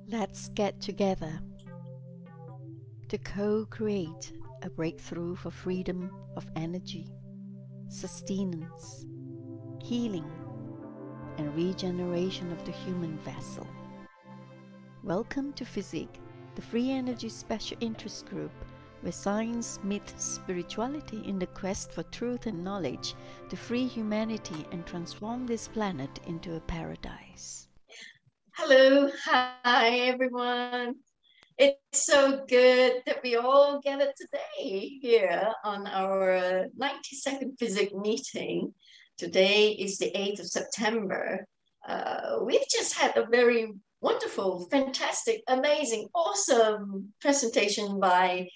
Let's get together to co-create a breakthrough for freedom of energy, sustenance, healing, and regeneration of the human vessel. Welcome to Physique, the free energy special interest group where science meets spirituality in the quest for truth and knowledge to free humanity and transform this planet into a paradise. Hello, hi everyone. It's so good that we all gathered today here on our 92nd Physics meeting. Today is the 8th of September. We've just had a very wonderful, fantastic, amazing, awesome presentation by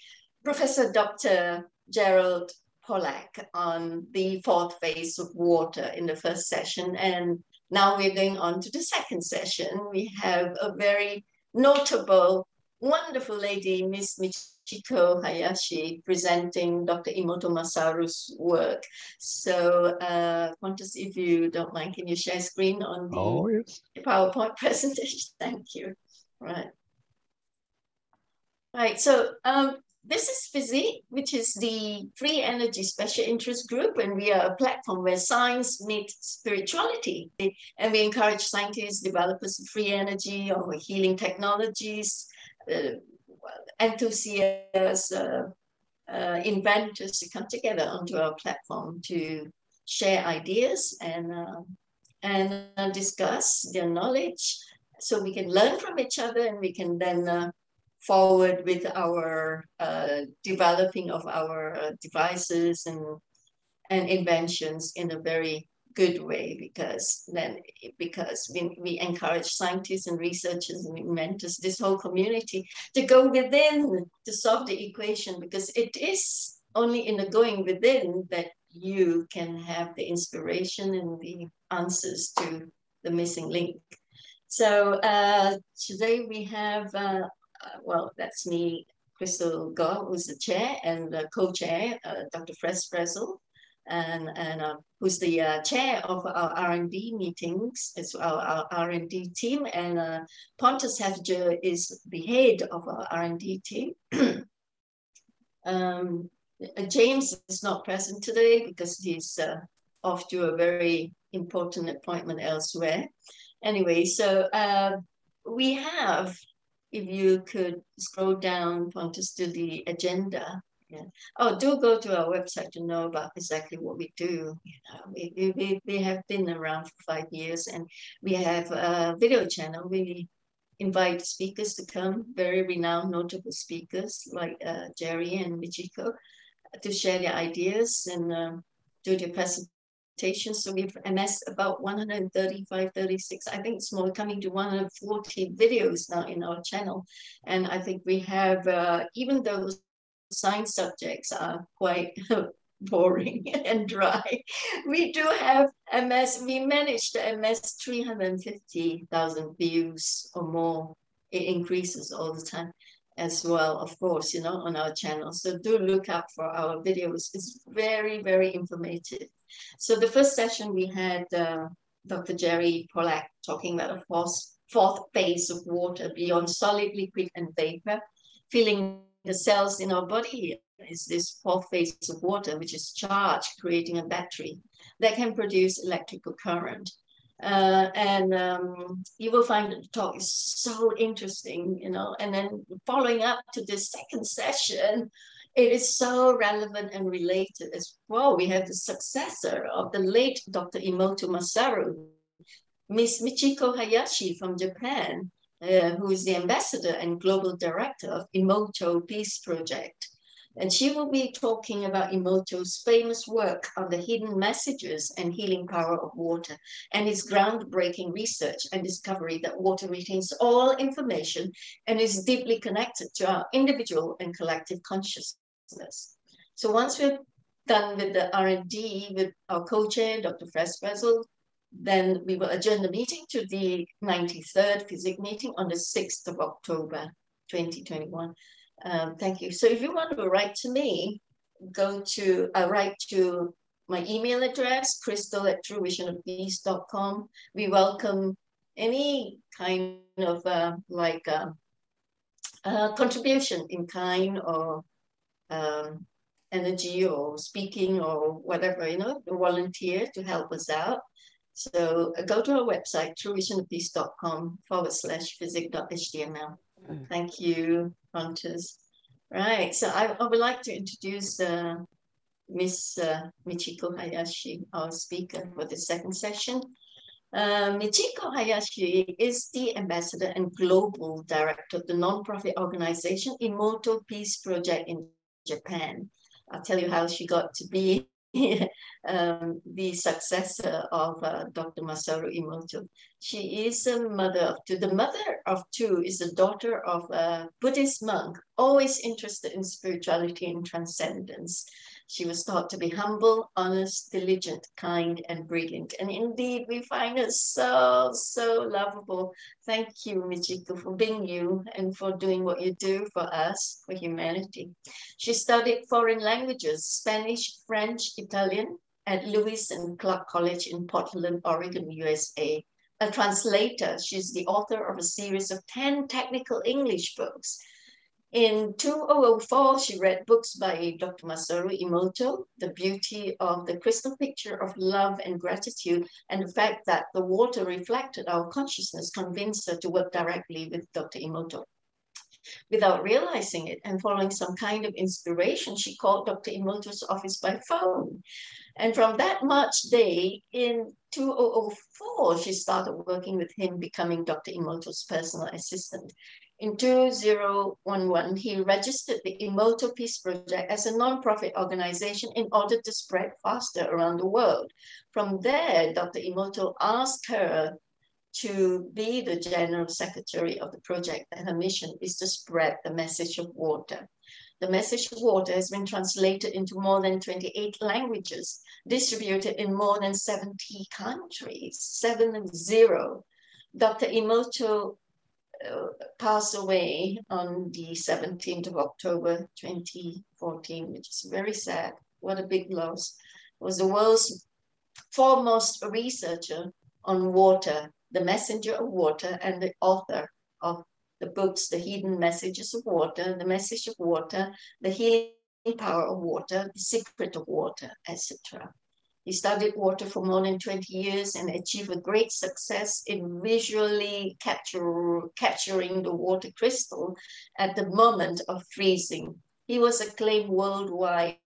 Professor Dr. Gerald Pollack on the fourth phase of water in the first session. And now we're going on to the second session. We have a very notable, wonderful lady, Miss Michiko Hayashi, presenting Dr. Emoto Masaru's work. So, Pontus, if you don't mind, can you share screen on the yes. PowerPoint presentation? Thank you. Right. So, this is Physique, which is the free energy special interest group, and we are a platform where science meets spirituality. And we encourage scientists, developers of free energy or healing technologies, enthusiasts, inventors to come together onto our platform to share ideas and discuss their knowledge so we can learn from each other and we can then forward with our developing of our devices and inventions in a very good way, because we encourage scientists and researchers and inventors, this whole community, to go within to solve the equation, because it is only in the going within that you can have the inspiration and the answers to the missing link. So today we have well, that's me, Crystal Gaw, who's the chair, and the co-chair, Dr. Fred Sprezel, and who's the chair of our R&D meetings. It's our R&D team, and Pontus Hefger is the head of our R&D team. James is not present today because he's off to a very important appointment elsewhere. Anyway, so we have, if you could scroll down, Pontus, to the agenda. Yeah. Oh, do go to our website to know about exactly what we do. We have been around for 5 years, and we have a video channel. We invite speakers to come, very renowned, notable speakers like Jerry and Michiko, to share their ideas and do their presentations. So we've amassed about 135, 36, I think it's more, coming to 140 videos now in our channel. And I think we have, even though science subjects are quite boring and dry, we do have we managed to amass 350,000 views or more. It increases all the time as well, of course, on our channel. So do look out for our videos. It's very, very informative. So the first session we had Dr. Jerry Pollack talking about a fourth phase of water beyond solid, liquid, and vapor. Filling the cells in our body is this fourth phase of water, which is charged, creating a battery that can produce electrical current. You will find that the talk is so interesting, and then following up to the second session, it is so relevant and related as well. We have the successor of the late Dr. Emoto Masaru, Miss Michiko Hayashi from Japan, who is the ambassador and global director of Emoto Peace Project. And she will be talking about Emoto's famous work on the hidden messages and healing power of water, and his groundbreaking research and discovery that water retains all information and is deeply connected to our individual and collective consciousness. So once we're done with the R&D with our co-chair, Dr. Fred Sprezel, then we will adjourn the meeting to the 93rd Physique meeting on the 6th of October, 2021. Thank you. So if you want to write to me, write to my email address, crystal@truevisionofpeace.com. We welcome any kind of contribution in kind or energy or speaking or whatever, volunteer to help us out. So go to our website, truevisionofpeace.com/physics.html. Thank you, Pontus. Right, so I would like to introduce Miss Michiko Hayashi, our speaker for the second session. Michiko Hayashi is the ambassador and global director of the nonprofit organization Emoto Peace Project in Japan. I'll tell you how she got to be the successor of Dr. Masaru Emoto. She is a mother of two. The mother of two is the daughter of a Buddhist monk, always interested in spirituality and transcendence. She was taught to be humble, honest, diligent, kind, and brilliant. And indeed, we find her so, so lovable. Thank you, Michiko, for being you and for doing what you do for us, for humanity. She studied foreign languages, Spanish, French, Italian, at Lewis and Clark College in Portland, Oregon, USA. A translator, she's the author of a series of 10 technical English books. In 2004, she read books by Dr. Masaru Emoto, The Beauty of the Crystal Picture of Love and Gratitude, and the fact that the water reflected our consciousness convinced her to work directly with Dr. Emoto. Without realizing it and following some kind of inspiration, she called Dr. Emoto's office by phone. And from that March day in 2004, she started working with him, becoming Dr. Emoto's personal assistant. In 2011, he registered the Emoto Peace Project as a nonprofit organization in order to spread faster around the world. From there, Dr. Emoto asked her to be the general secretary of the project, and her mission is to spread the message of water. The message of water has been translated into more than 28 languages, distributed in more than 70 countries, 70. Dr. Emoto passed away on the 17th of October, 2014, which is very sad. What a big loss. Was the world's foremost researcher on water, the messenger of water, and the author of the books, The Hidden Messages of Water, The Message of Water, The Healing Power of Water, The Secret of Water, etc. He studied water for more than 20 years and achieved a great success in visually capturing the water crystal at the moment of freezing. He was acclaimed worldwide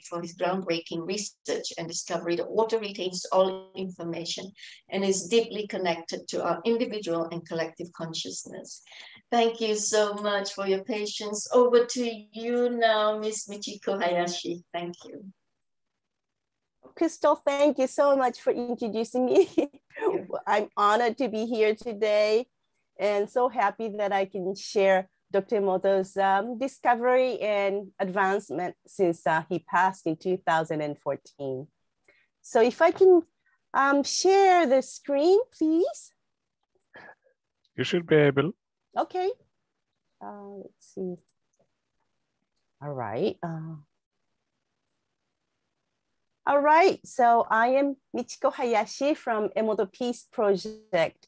for his groundbreaking research and discovery that water retains all information and is deeply connected to our individual and collective consciousness. Thank you so much for your patience. Over to you now, Ms. Michiko Hayashi. Thank you. Crystal, thank you so much for introducing me. I'm honored to be here today and so happy that I can share Dr. Emoto's discovery and advancement since he passed in 2014. So if I can share the screen, please. You should be able. Okay. Let's see. All right. All right, so I am Michiko Hayashi from Emoto Peace Project.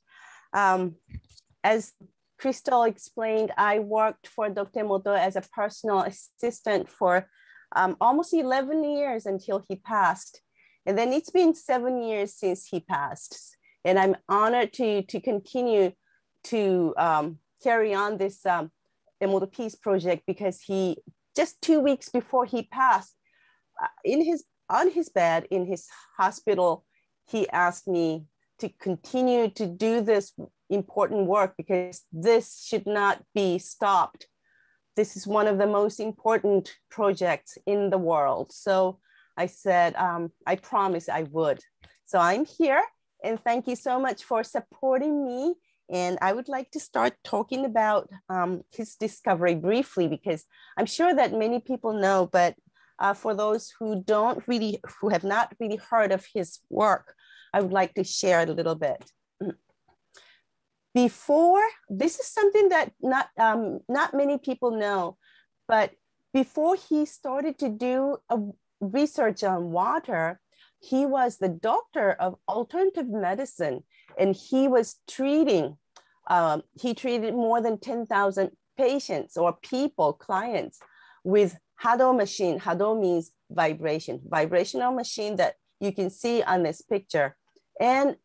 As Crystal explained, I worked for Dr. Emoto as a personal assistant for almost 11 years until he passed. And then it's been 7 years since he passed. And I'm honored to continue to carry on this Emoto Peace Project because he, just 2 weeks before he passed, on his bed in his hospital, he asked me to continue to do this important work because this should not be stopped. This is one of the most important projects in the world. So I said, I promised I would. So I'm here and thank you so much for supporting me. And I would like to start talking about his discovery briefly because I'm sure that many people know, but for those who have not really heard of his work, I would like to share a little bit. This is something that not many people know, but before he started to do a research on water, he was the doctor of alternative medicine and he was treating, he treated more than 10,000 patients or people, clients, with Hado machine. Hado means vibration, vibrational machine that you can see on this picture, and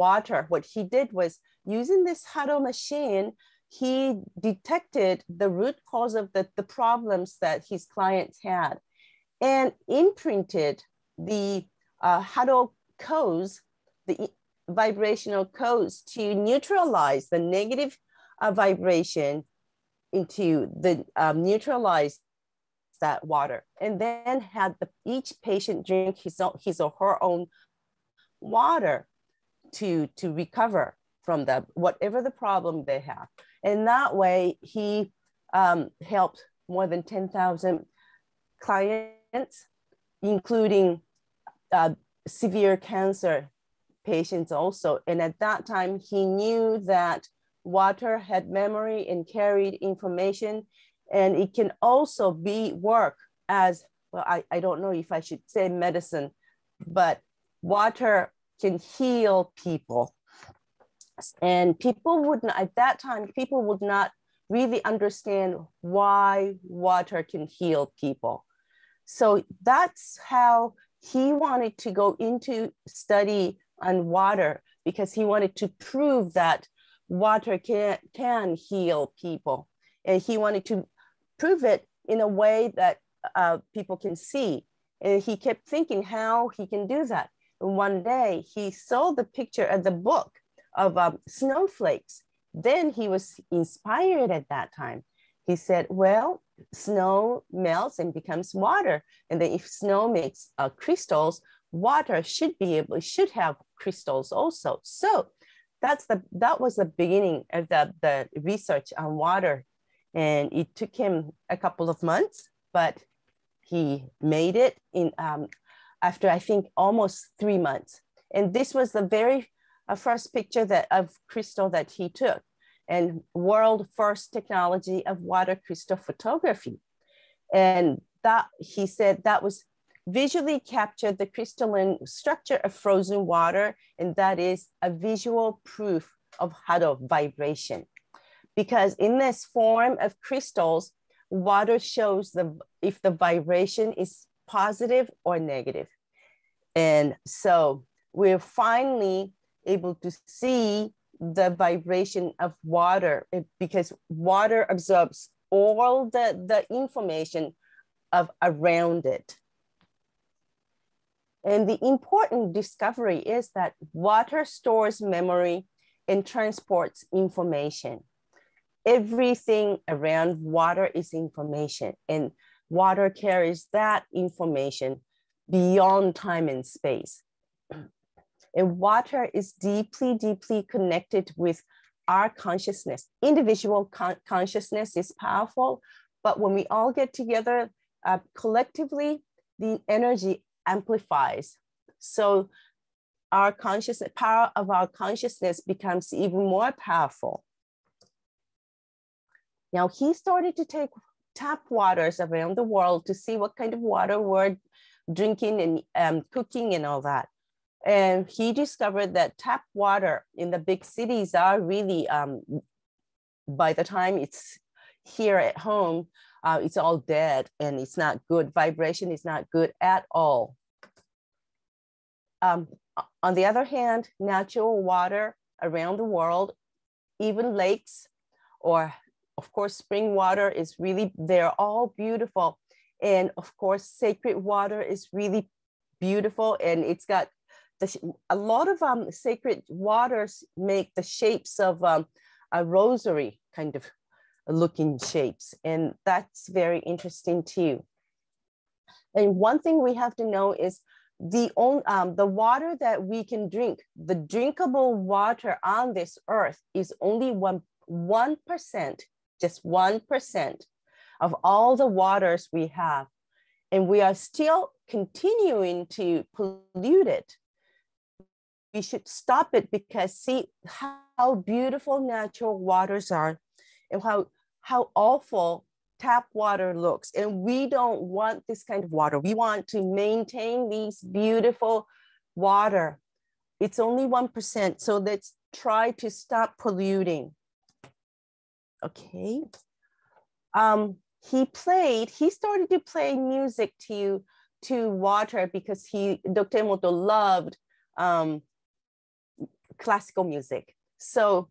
water. What he did was, using this Hado machine, he detected the root cause of the problems that his clients had, and imprinted the Hado codes, the vibrational codes, to neutralize the negative vibration into the neutralize that water, and then had each patient drink his or her own water to recover from whatever the problem they have. And that way he helped more than 10,000 clients, including severe cancer patients also. And at that time, he knew that water had memory and carried information, and it can also work as, well, I don't know if I should say medicine, but water can heal people. And people would not, at that time, people would not really understand why water can heal people. So that's how he wanted to go into study on water, because he wanted to prove that water can heal people. And he wanted to prove it in a way that people can see. And he kept thinking how he can do that. And one day he saw the picture of the book of snowflakes. Then he was inspired at that time. He said, well, snow melts and becomes water. And then if snow makes crystals, water should have crystals also. So that was the beginning of the research on water. And it took him a couple of months, but he made it in after, I think, almost 3 months. And this was the very first picture of crystal that he took, and world first technology of water crystal photography. And that, he said, that was visually captured the crystalline structure of frozen water, and that is a visual proof of Hado vibration. Because in this form of crystals, water shows if the vibration is positive or negative. And so we're finally able to see the vibration of water, because water absorbs all the information around it. And the important discovery is that water stores memory and transports information. Everything around water is information, and water carries that information beyond time and space. And water is deeply, deeply connected with our consciousness. Individual consciousness is powerful, but when we all get together collectively, the energy amplifies. So our power of our consciousness becomes even more powerful. Now he started to take tap waters around the world to see what kind of water we're drinking and cooking and all that. And he discovered that tap water in the big cities are really, by the time it's here at home, it's all dead and it's not good. Vibration is not good at all. On the other hand, natural water around the world, even lakes, or of course, spring water is really, they're all beautiful. And of course, sacred water is really beautiful. And it's got a lot of sacred waters make the shapes of a rosary kind of looking shapes. And that's very interesting too. And one thing we have to know is the water that we can drink, the drinkable water on this earth is only 1%, just 1% of all the waters we have. And we are still continuing to pollute it. We should stop it, because see how beautiful natural waters are and how awful tap water looks. And we don't want this kind of water. We want to maintain these beautiful water. It's only 1%. So try to stop polluting. Okay. He started to play music to water because Dr. Emoto loved classical music. So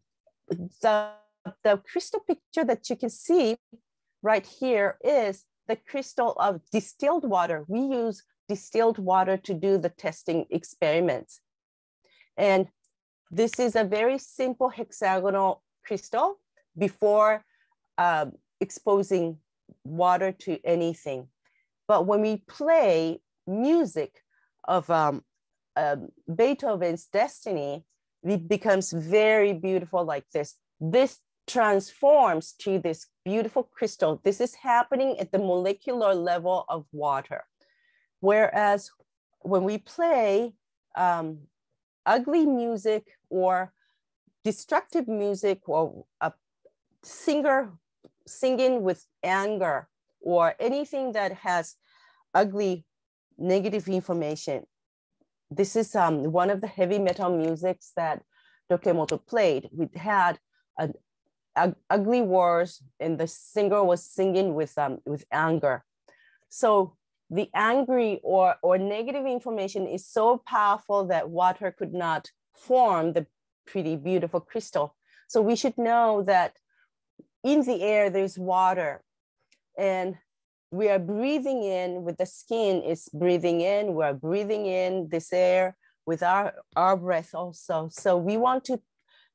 the crystal picture that you can see right here is the crystal of distilled water. We use distilled water to do the testing experiments. And this is a very simple hexagonal crystal before exposing water to anything. But when we play music of Beethoven's Destiny, it becomes very beautiful like this. This transforms to this beautiful crystal. This is happening at the molecular level of water. Whereas when we play ugly music or destructive music, or a singer singing with anger, or anything that has ugly negative information. This is one of the heavy metal musics that Dr. Emoto played. We had ugly words, and the singer was singing with anger. So the angry or negative information is so powerful that water could not form the pretty beautiful crystal. So we should know that in the air there's water, and we are breathing in with the skin is breathing in, we're breathing in this air with our breath also. So we want to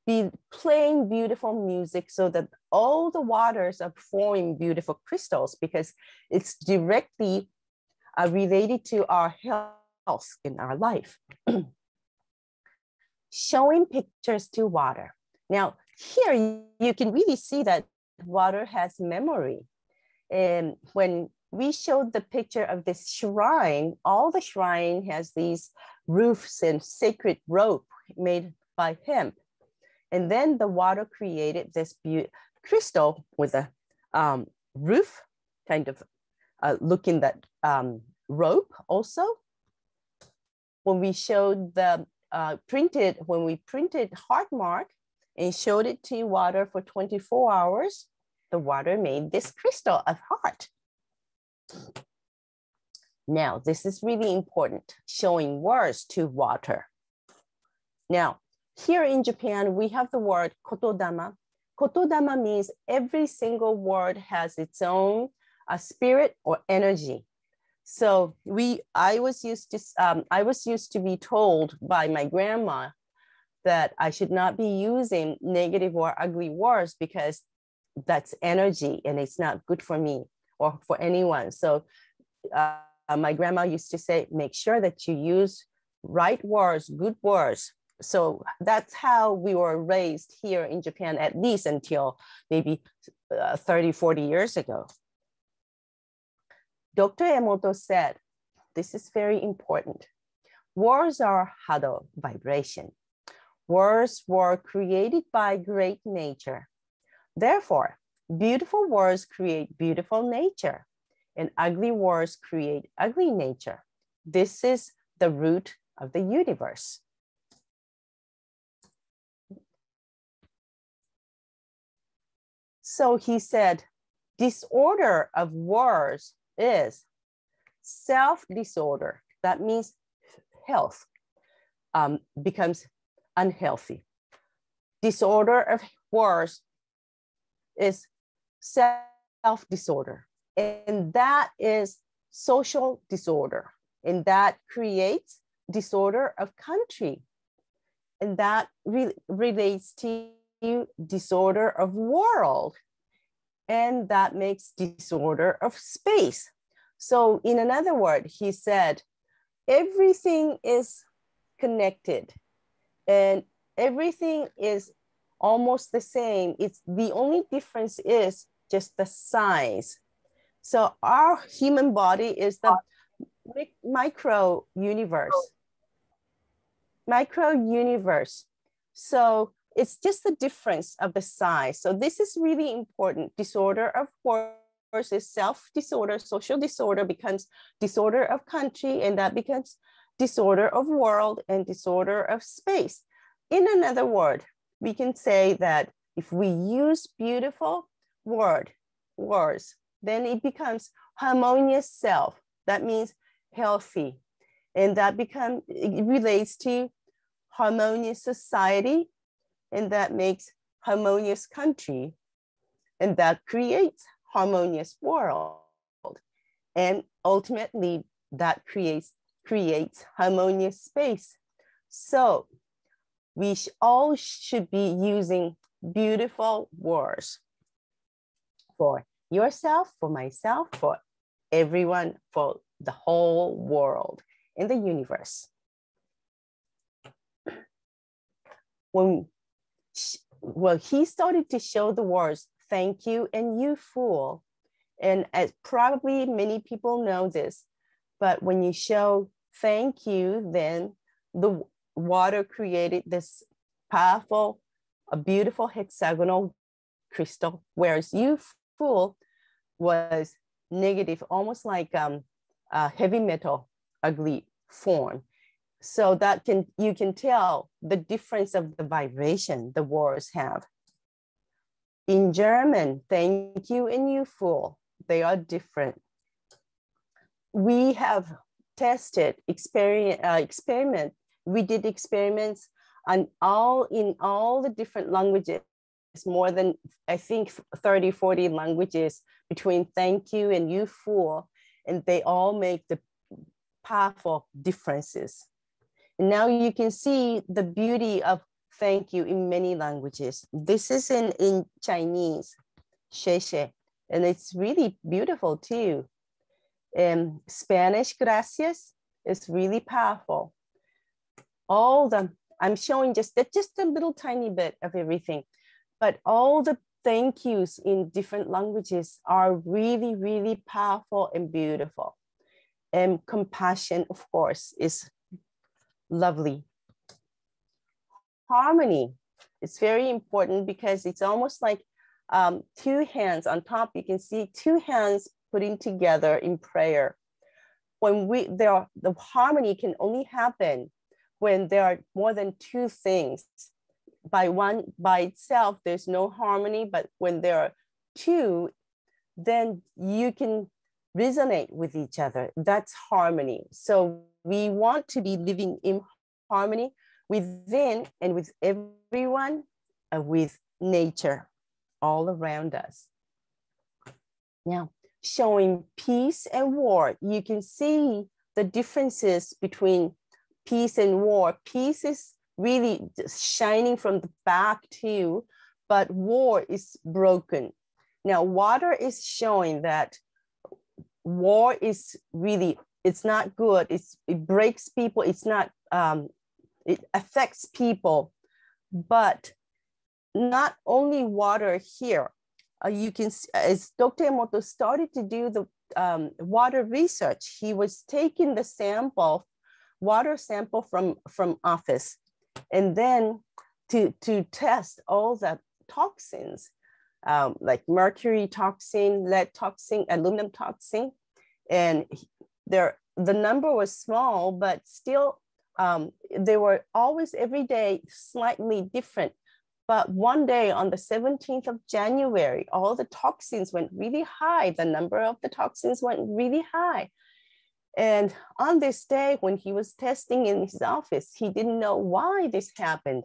be playing beautiful music so that all the waters are forming beautiful crystals, because it's directly related to our health in our life. Showing pictures to water. Now, here you can really see that water has memory. And when we showed the picture of this shrine, all the shrine has these roofs and sacred rope made by hemp. And then the water created this crystal with a roof, kind of looking that rope also. When we showed the when we printed heart mark and showed it to water for 24 hours, the water made this crystal of heart. Now, this is really important, showing words to water. Now, here in Japan, we have the word kotodama. Kotodama means every single word has its own spirit or energy. So I was used to be told by my grandma that I should not be using negative or ugly words because that's energy and it's not good for me or for anyone. So my grandma used to say, make sure that you use right words, good words. So that's how we were raised here in Japan, at least until maybe 30, 40 years ago. Dr. Emoto said, this is very important. Words are hado, vibration. Words were created by great nature. Therefore, beautiful words create beautiful nature, and ugly words create ugly nature. This is the root of the universe. So he said, disorder of words is self-disorder. That means health becomes unhealthy. Disorder of words is self-disorder, and that is social disorder, and that creates disorder of country, and that relates to disorder of world, and that makes disorder of space. So in another word, he said, everything is connected and everything is almost the same. It's the only difference is just the size. So our human body is the micro universe. So it's just the difference of the size. So this is really important. Disorder of words is self-disorder, social disorder becomes disorder of country, and that becomes disorder of world and disorder of space. In another word, we can say that if we use beautiful words, then it becomes harmonious self. That means healthy. And that it relates to harmonious society, and that makes harmonious country, and that creates harmonious world. And ultimately that creates harmonious space. So we all should be using beautiful words for yourself, for myself, for everyone, for the whole world in the universe. Well, he started to show the words, thank you and you fool. And as probably many people know this, but when you show thank you, then the water created this powerful, a beautiful hexagonal crystal, whereas you fool was negative, almost like a heavy metal, ugly form. So that you can tell the difference of the vibration the words have. In German, thank you and you fool, they are different. We have tested experiment. We did experiments in all the different languages, more than I think 30, 40 languages between thank you and you fool, and they all make the powerful differences. And now you can see the beauty of thank you in many languages. This is in Chinese, 谢谢, and it's really beautiful too. Spanish, gracias, is really powerful. I'm showing just a little tiny bit of everything, but all the thank yous in different languages are really, really powerful and beautiful. And compassion, of course, is lovely. Harmony is very important because it's almost like two hands on top. You can see two hands putting together in prayer. When the harmony can only happen when there are more than two things. By itself, there's no harmony, but when there are two, then you can resonate with each other. That's harmony. So we want to be living in harmony within and with everyone, with nature all around us. Now, showing peace and war, you can see the differences between peace and war. Peace is really shining from the back too, but war is broken. Now, water is showing that war is really, it's not good. It breaks people. It's not, it affects people, but not only water here. You can see, as Dr. Emoto started to do the water research, he was taking the water sample from office, and then to test all the toxins, like mercury toxin, lead toxin, aluminum toxin. And the number was small, but still they were always every day slightly different. But one day on the 17th of January, all the toxins went really high. The number of the toxins went really high. And on this day, when he was testing in his office, he didn't know why this happened.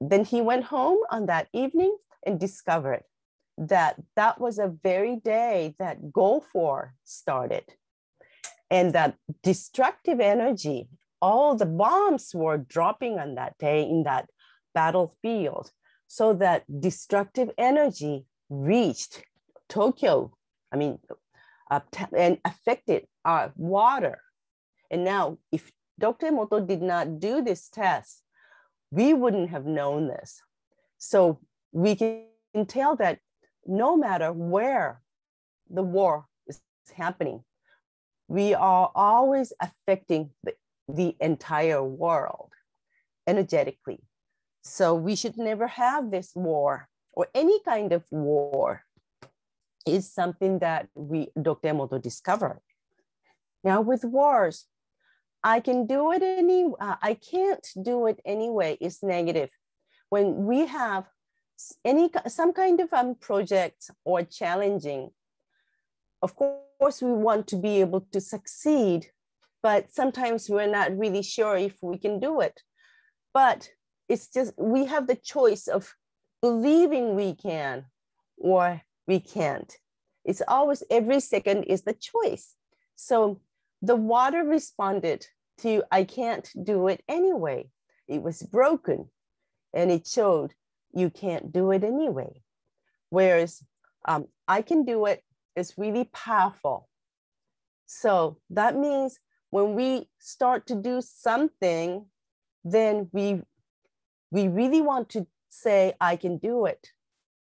Then he went home on that evening and discovered that that was a very day that Gulf War started. And that destructive energy, all the bombs were dropping on that day in that battlefield. So that destructive energy reached Tokyo, and affected our water. And now, if Dr. Emoto did not do this test, we wouldn't have known this. So we can tell that no matter where the war is happening, we are always affecting the entire world energetically. So we should never have this war, or any kind of war. Is something that Dr. Emoto discovered. Now with wars, I can't do it anyway, it's negative. when we have some kind of project or challenging, of course, we want to be able to succeed, but sometimes we're not really sure if we can do it. But it's just, we have the choice of believing we can or we can't. It's always, every second is the choice. So the water responded to, I can't do it anyway. It was broken and it showed you can't do it anyway. Whereas I can do it is really powerful. So that means when we start to do something, then we really want to say, I can do it.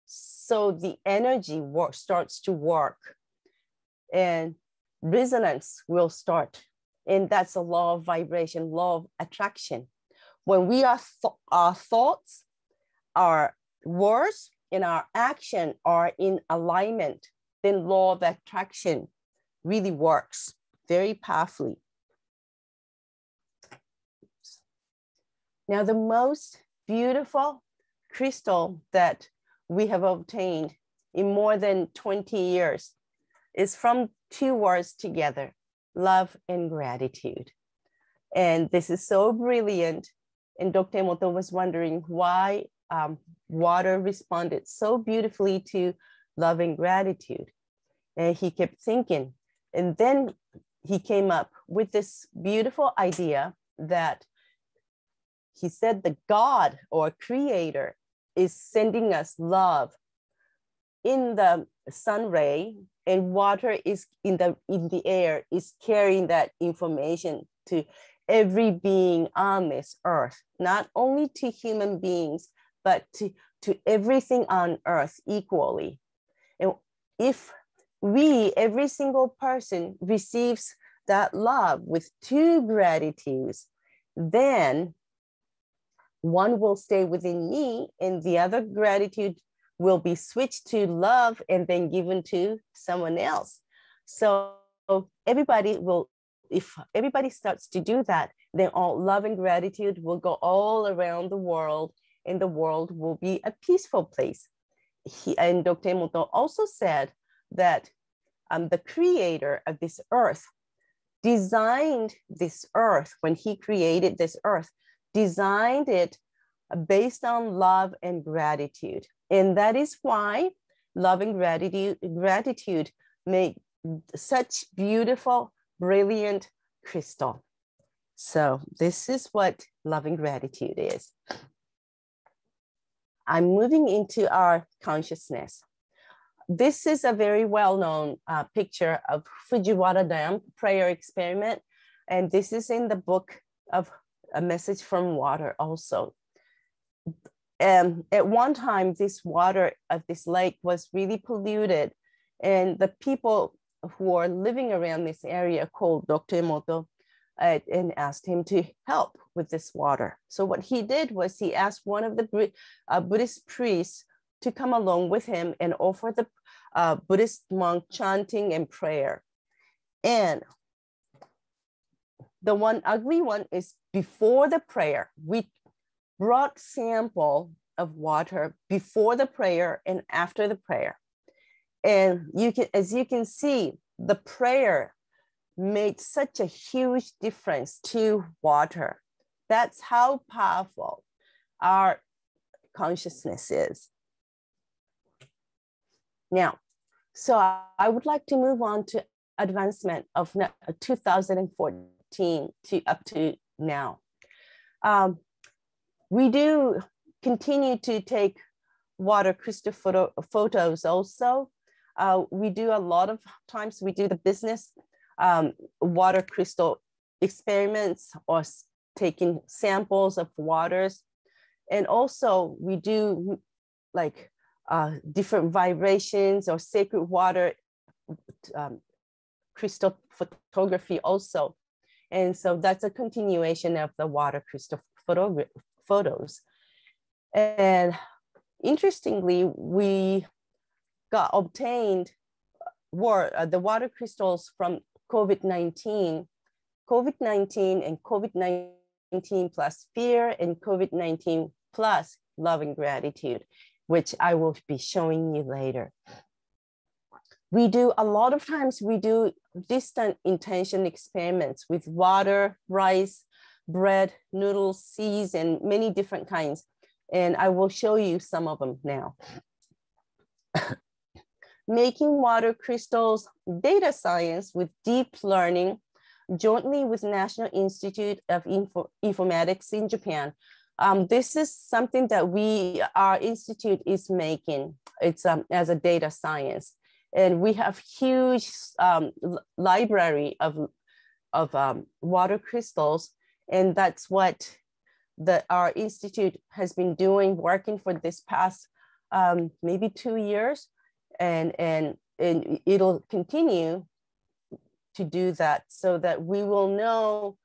So the energy starts to work and resonance will start. And that's a law of vibration, law of attraction. When we are our thoughts, our words, and our action are in alignment, then law of attraction really works very powerfully. Now, the most beautiful crystal that we have obtained in more than 20 years is from two words together, love and gratitude. And this is so brilliant. And Dr. Emoto was wondering why water responded so beautifully to love and gratitude. And he kept thinking. And then he came up with this beautiful idea that he said the God or creator is sending us love in the sun ray, and water is in the air is carrying that information to every being on this earth, not only to human beings, but to everything on earth equally. And if every single person receives that love with two gratitudes, then one will stay within me and the other gratitude will be switched to love and then given to someone else. So everybody will, if everybody starts to do that, then all love and gratitude will go all around the world and the world will be a peaceful place. And Dr. Emoto also said that the creator of this earth designed this earth when he created this earth, designed it based on love and gratitude. And that is why love and gratitude make such beautiful, brilliant crystal. So this is what love and gratitude is. I'm moving into our consciousness. This is a very well-known picture of Fujiwara Dam prayer experiment. And this is in the book of A Message from Water also. At one time, this water of this lake was really polluted. And the people who are living around this area called Dr. Emoto and asked him to help with this water. So what he did was he asked one of the Buddhist priests to come along with him and offer the Buddhist monk chanting and prayer. And the one ugly one is before the prayer. We brought sample of water before the prayer and after the prayer. And as you can see, the prayer made such a huge difference to water. That's how powerful our consciousness is. Now, so I would like to move on to advancement of 2014 to up to now. We do continue to take water crystal photos also. We do a lot of times, we do the business water crystal experiments or taking samples of waters. And also we do like different vibrations or sacred water crystal photography also. And so that's a continuation of the water crystal photos. And interestingly, we obtained the water crystals from COVID-19 and COVID-19 plus fear and COVID-19 plus love and gratitude, which I will be showing you later. We do, a lot of times we do distant intention experiments with water, rice, bread, noodles, seeds, and many different kinds. And I will show you some of them now. Making water crystals data science with deep learning, jointly with National Institute of Informatics in Japan. This is something that our institute is making. It's as a data science. And we have huge library of water crystals. And that's what our institute has been doing, working for this past maybe 2 years. And it'll continue to do that so that we will know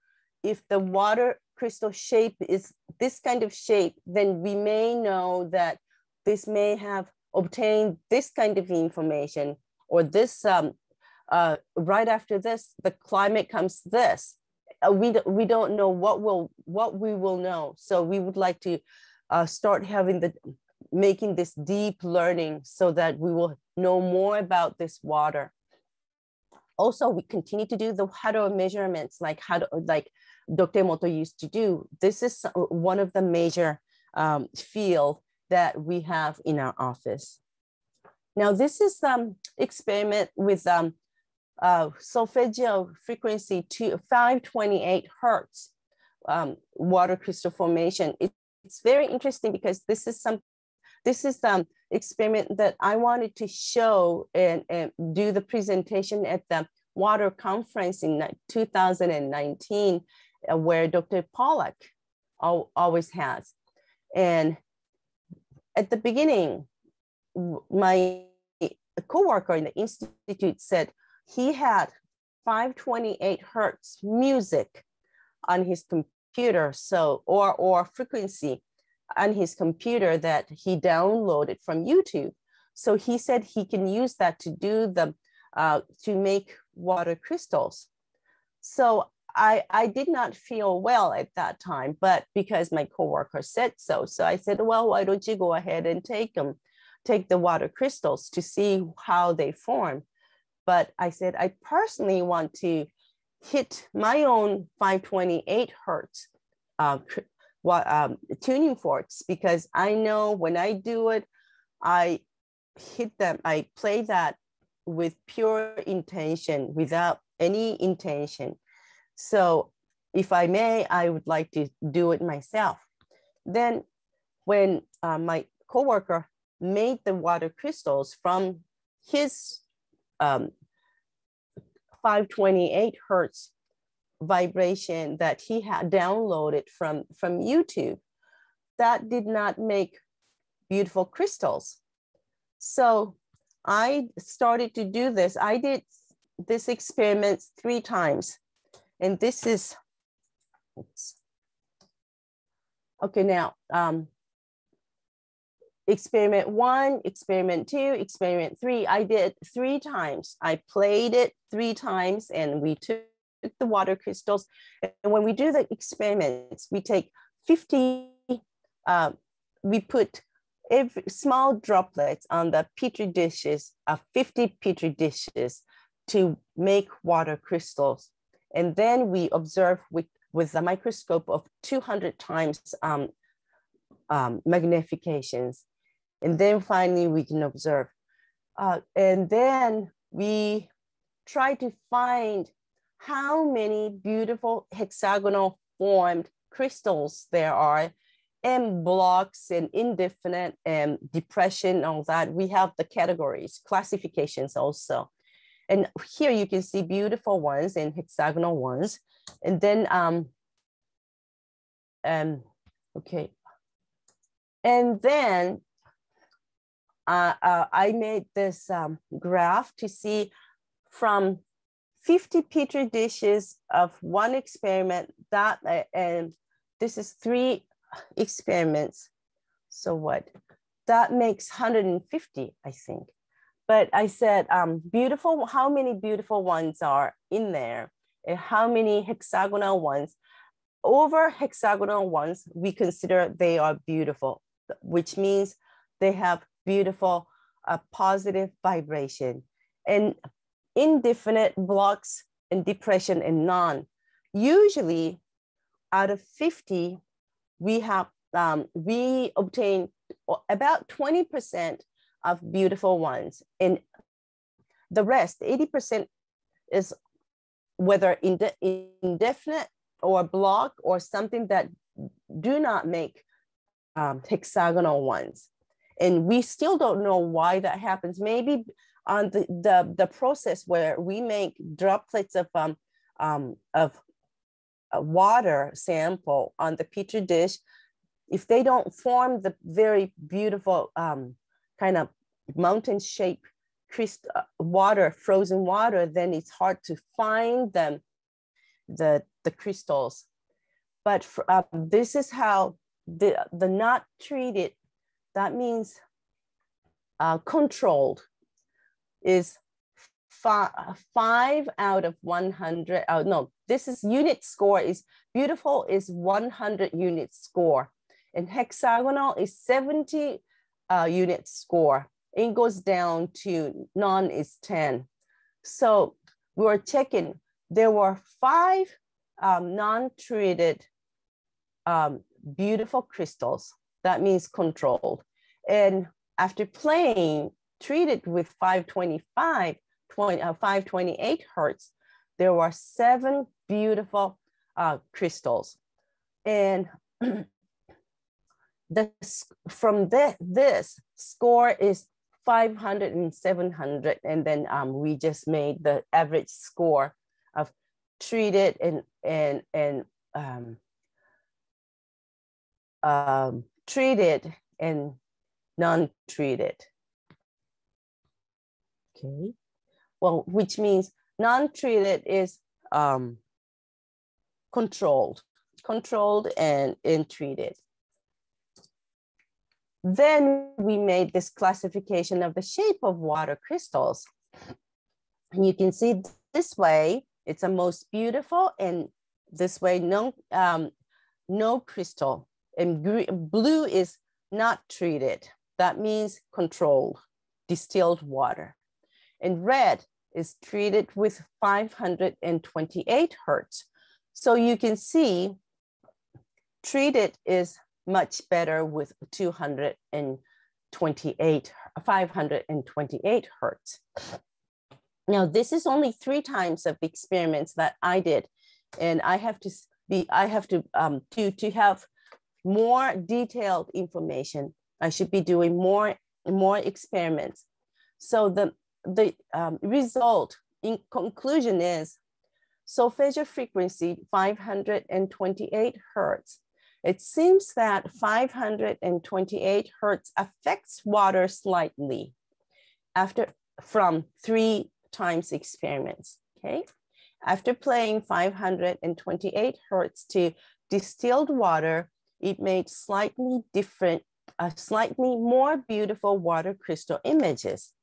if the water crystal shape is this kind of shape, then we may know that this may have obtained this kind of information, or this right after this, the climate comes this. We don't know what we will know. So we would like to start making this deep learning so that we will know more about this water. Also, we continue to do the Hado measurements like Dr. Emoto used to do. This is one of the major field that we have in our office. Now, this is experiment with solfeggio frequency to 528 Hertz water crystal formation. It's very interesting because this is the experiment that I wanted to show and do the presentation at the water conference in 2019, where Dr. Pollack always has. And at the beginning, my coworker in the institute said he had 528 Hertz music on his computer, or frequency on his computer that he downloaded from YouTube. So he said he can use that to do to make water crystals. So I did not feel well at that time, but because my coworker said so. So I said, well, why don't you go ahead and take the water crystals to see how they form. But I said, I personally want to hit my own 528 Hertz tuning forks, because I know when I do it, I hit them, I play that with pure intention, without any intention. So if I may, I would like to do it myself. Then when my coworker made the water crystals from his 528 Hertz vibration that he had downloaded from YouTube, that did not make beautiful crystals. So I started to do this. I did this experiment 3 times. And this is, okay, now, experiment 1, experiment 2, experiment 3, I did 3 times. I played it 3 times and we took the water crystals. And when we do the experiments, we take 50, we put small droplets on the petri dishes of 50 petri dishes to make water crystals. And then we observe with the microscope of 200 times magnifications. And then finally we can observe. And then we try to find how many beautiful hexagonal formed crystals there are, and blocks and indefinite and depression, all that. We have the categories, classifications also. And here you can see beautiful ones and hexagonal ones. And then, okay. And then I made this graph to see from 50 petri dishes of one experiment that, and this is 3 experiments. So what? That makes 150, I think. But I said, beautiful, how many beautiful ones are in there? And how many hexagonal ones? Over hexagonal ones, we consider they are beautiful. which means they have beautiful positive vibration. And indefinite blocks and depression and non. Usually out of 50, we obtain about 20% of beautiful ones. And the rest, 80%, is whether indefinite or block or something that do not make hexagonal ones. And we still don't know why that happens. Maybe on the process where we make droplets of a water sample on the Petri dish, if they don't form the very beautiful kind of mountain-shaped water, frozen water, then it's hard to find them, the crystals. But this is how the not treated, that means controlled, is 5 out of 100. No, this is unit score is beautiful is 100 unit score, and hexagonal is 70 unit score. It goes down to non is 10. So we were checking, there were 5 non-treated beautiful crystals. That means controlled. And after playing, treated with 528 hertz, there were 7 beautiful crystals. And this score is 500 and 700. And then we just made the average score of treated treated and non-treated. Okay, well, which means non-treated is controlled and treated. Then we made this classification of the shape of water crystals. And you can see this way, it's the most beautiful, and this way, no crystal. And blue is not treated. That means controlled, distilled water. And red is treated with 528 hertz. So you can see treated is much better with 528 hertz. Now, this is only 3 times of the experiments that I did. And I have to have more detailed information. I should be doing more experiments. So the result in conclusion is solfeggio frequency 528 hertz. It seems that 528 hertz affects water slightly from 3 times experiments, okay? After playing 528 hertz to distilled water, it made slightly more beautiful water crystal images.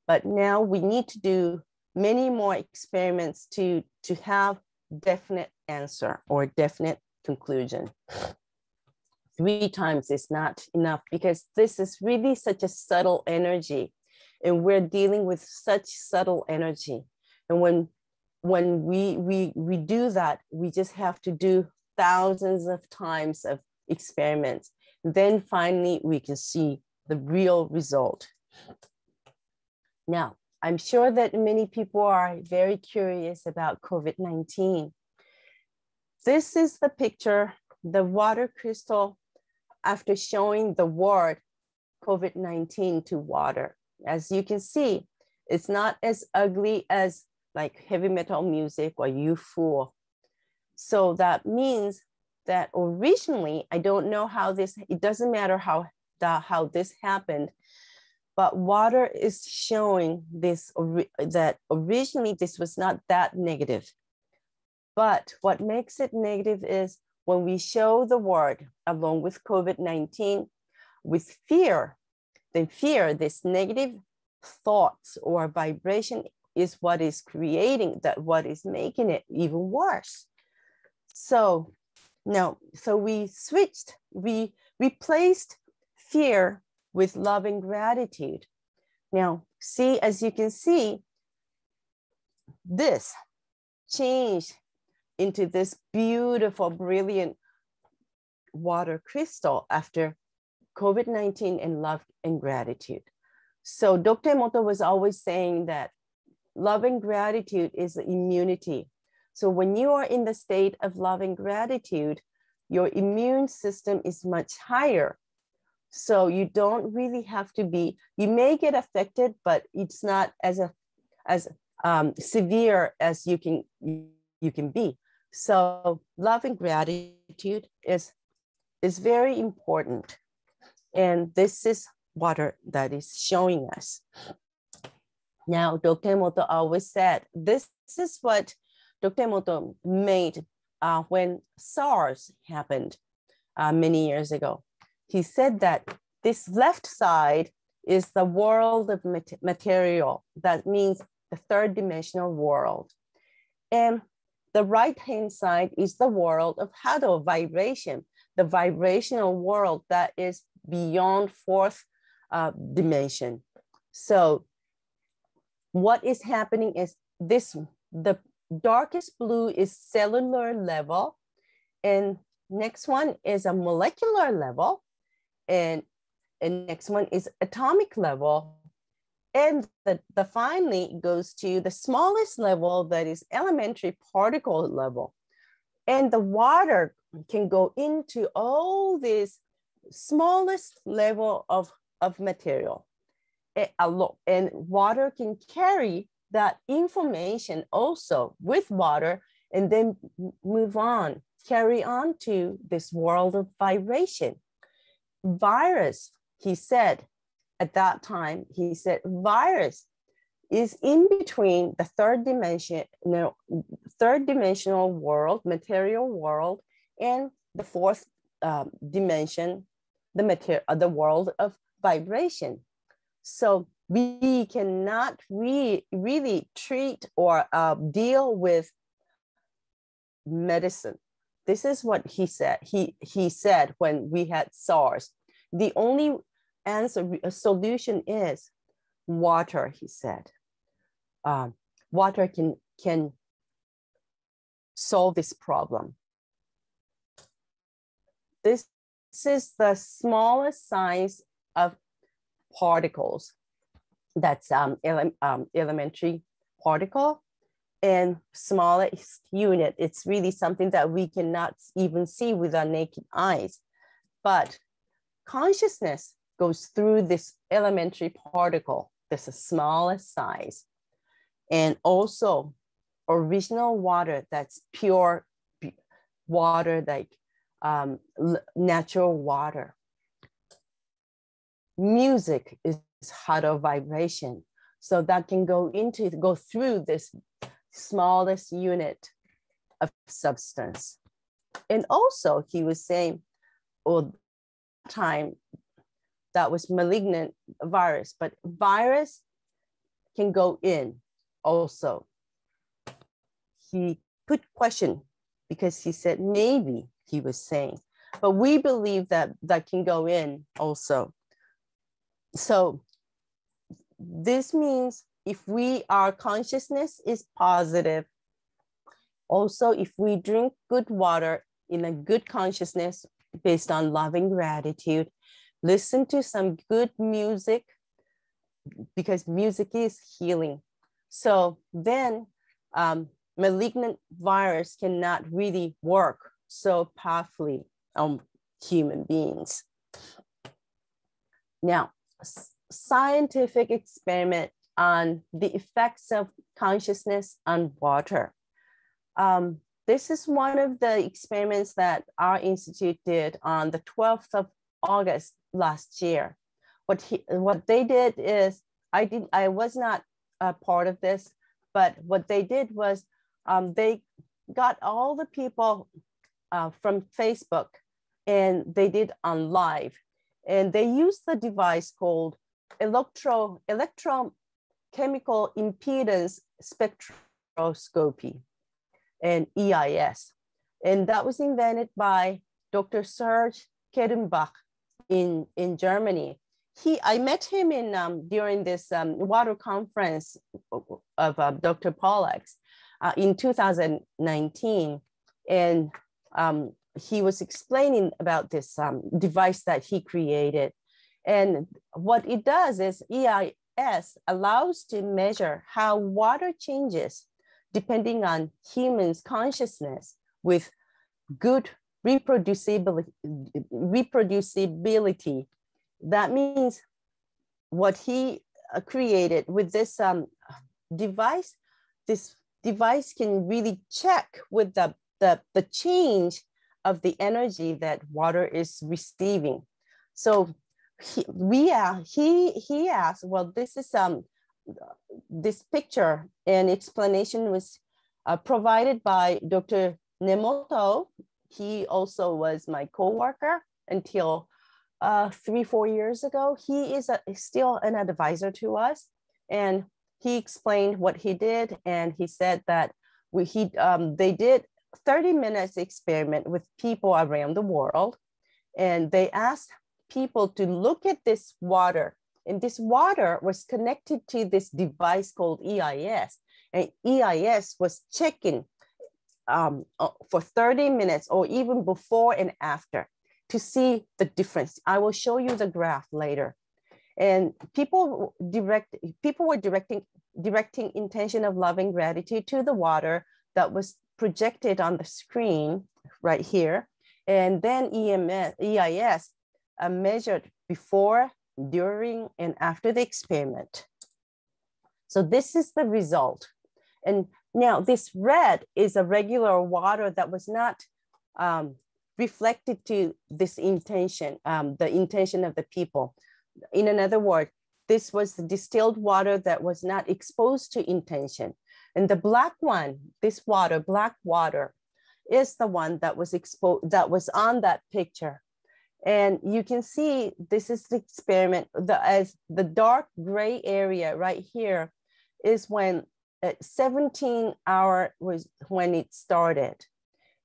But now we need to do many more experiments to have definite answer or definite conclusion. 3 times is not enough because this is really such a subtle energy, and we're dealing with such subtle energy. And when we do that, we just have to do thousands of times of experiments. Then finally, we can see the real result. Now, I'm sure that many people are very curious about COVID-19. This is the picture, the water crystal after showing the word COVID-19 to water. As you can see, it's not as ugly as like heavy metal music or UFO. So that means that originally, I don't know how this, it doesn't matter how this happened, but water is showing this, that originally this was not that negative. But what makes it negative is when we show the word along with COVID-19 with fear, then fear, this negative thoughts or vibration is what is creating that, what is making it even worse. So now, so we replaced fear with loving gratitude. Now, see, as you can see, this changed into this beautiful, brilliant water crystal after COVID-19 and love and gratitude. So Dr. Emoto was always saying that love and gratitude is immunity. So when you are in the state of love and gratitude, your immune system is much higher. So you don't really have to be, you may get affected, but it's not as severe as you can be. So love and gratitude is very important. And this is water that is showing us. Now, Dr. Emoto always said, this is what Dr. Emoto made when SARS happened many years ago. He said that this left side is the world of material. That means the third dimensional world. And the right-hand side is the world of Hado, vibration, the vibrational world that is beyond fourth dimension. So what is happening is this, the darkest blue is cellular level, and next one is a molecular level, and next one is atomic level, and the finally goes to the smallest level, that is elementary particle level. And the water can go into all this smallest level of material. And water can carry that information also with water and then move on, carry on to this world of vibration. Virus, he said at that time, he said virus is in between the third dimensional world, material world, and the fourth dimension, the world of vibration. So we cannot really treat or deal with medicine. This is what he said. He said when we had SARS, the only solution is water, he said. Water can solve this problem. This is the smallest size of particles. That's elementary particle, and smallest unit. It's really something that we cannot even see with our naked eyes. But consciousness goes through this elementary particle. This is the smallest size. And also original water, that's pure water, like natural water. Music is Hado vibration. So that can go through this smallest unit of substance. And also he was saying, time that was malignant virus, but virus can go in also. He put question because he said maybe, he was saying, but we believe that can go in also. So this means if our consciousness is positive, also if we drink good water in a good consciousness based on loving gratitude, listen to some good music, because music is healing. So then malignant virus cannot really work so powerfully on human beings. Now, scientific experiment on the effects of consciousness on water. This is one of the experiments that our institute did on the 12th of August last year. What they did is, I was not a part of this, but what they did was they got all the people from Facebook, and they did on live, and they used the device called electrochemical impedance spectroscopy, and EIS. And that was invented by Dr. Serge Kehrenbach in Germany. I met him in during this water conference of Dr. Pollack's in 2019, and he was explaining about this device that he created. And what it does is EIS allows to measure how water changes depending on humans' consciousness with good reproducibility. That means what he created with this device, this device can really check with the change of the energy that water is receiving. So he asked, well, this is this picture and explanation was provided by Dr. Nemoto. He also was my co-worker until 3-4 years ago. He is still an advisor to us, and he explained what he did, and he said that they did 30 minutes experiment with people around the world, and they asked people to look at this water, and this water was connected to this device called EIS, and EIS was checking for 30 minutes or even before and after to see the difference. I will show you the graph later. And people were directing intention of love and gratitude to the water that was projected on the screen right here. And then EIS measured before, during, and after the experiment. So this is the result. And now this red is a regular water that was not reflected to this intention, the intention of the people. In another word, this was the distilled water that was not exposed to intention. And the black one, this water, black water, is the one that was exposed, that was on that picture. And you can see this is the experiment. As the dark gray area right here is when 17 hours was when it started.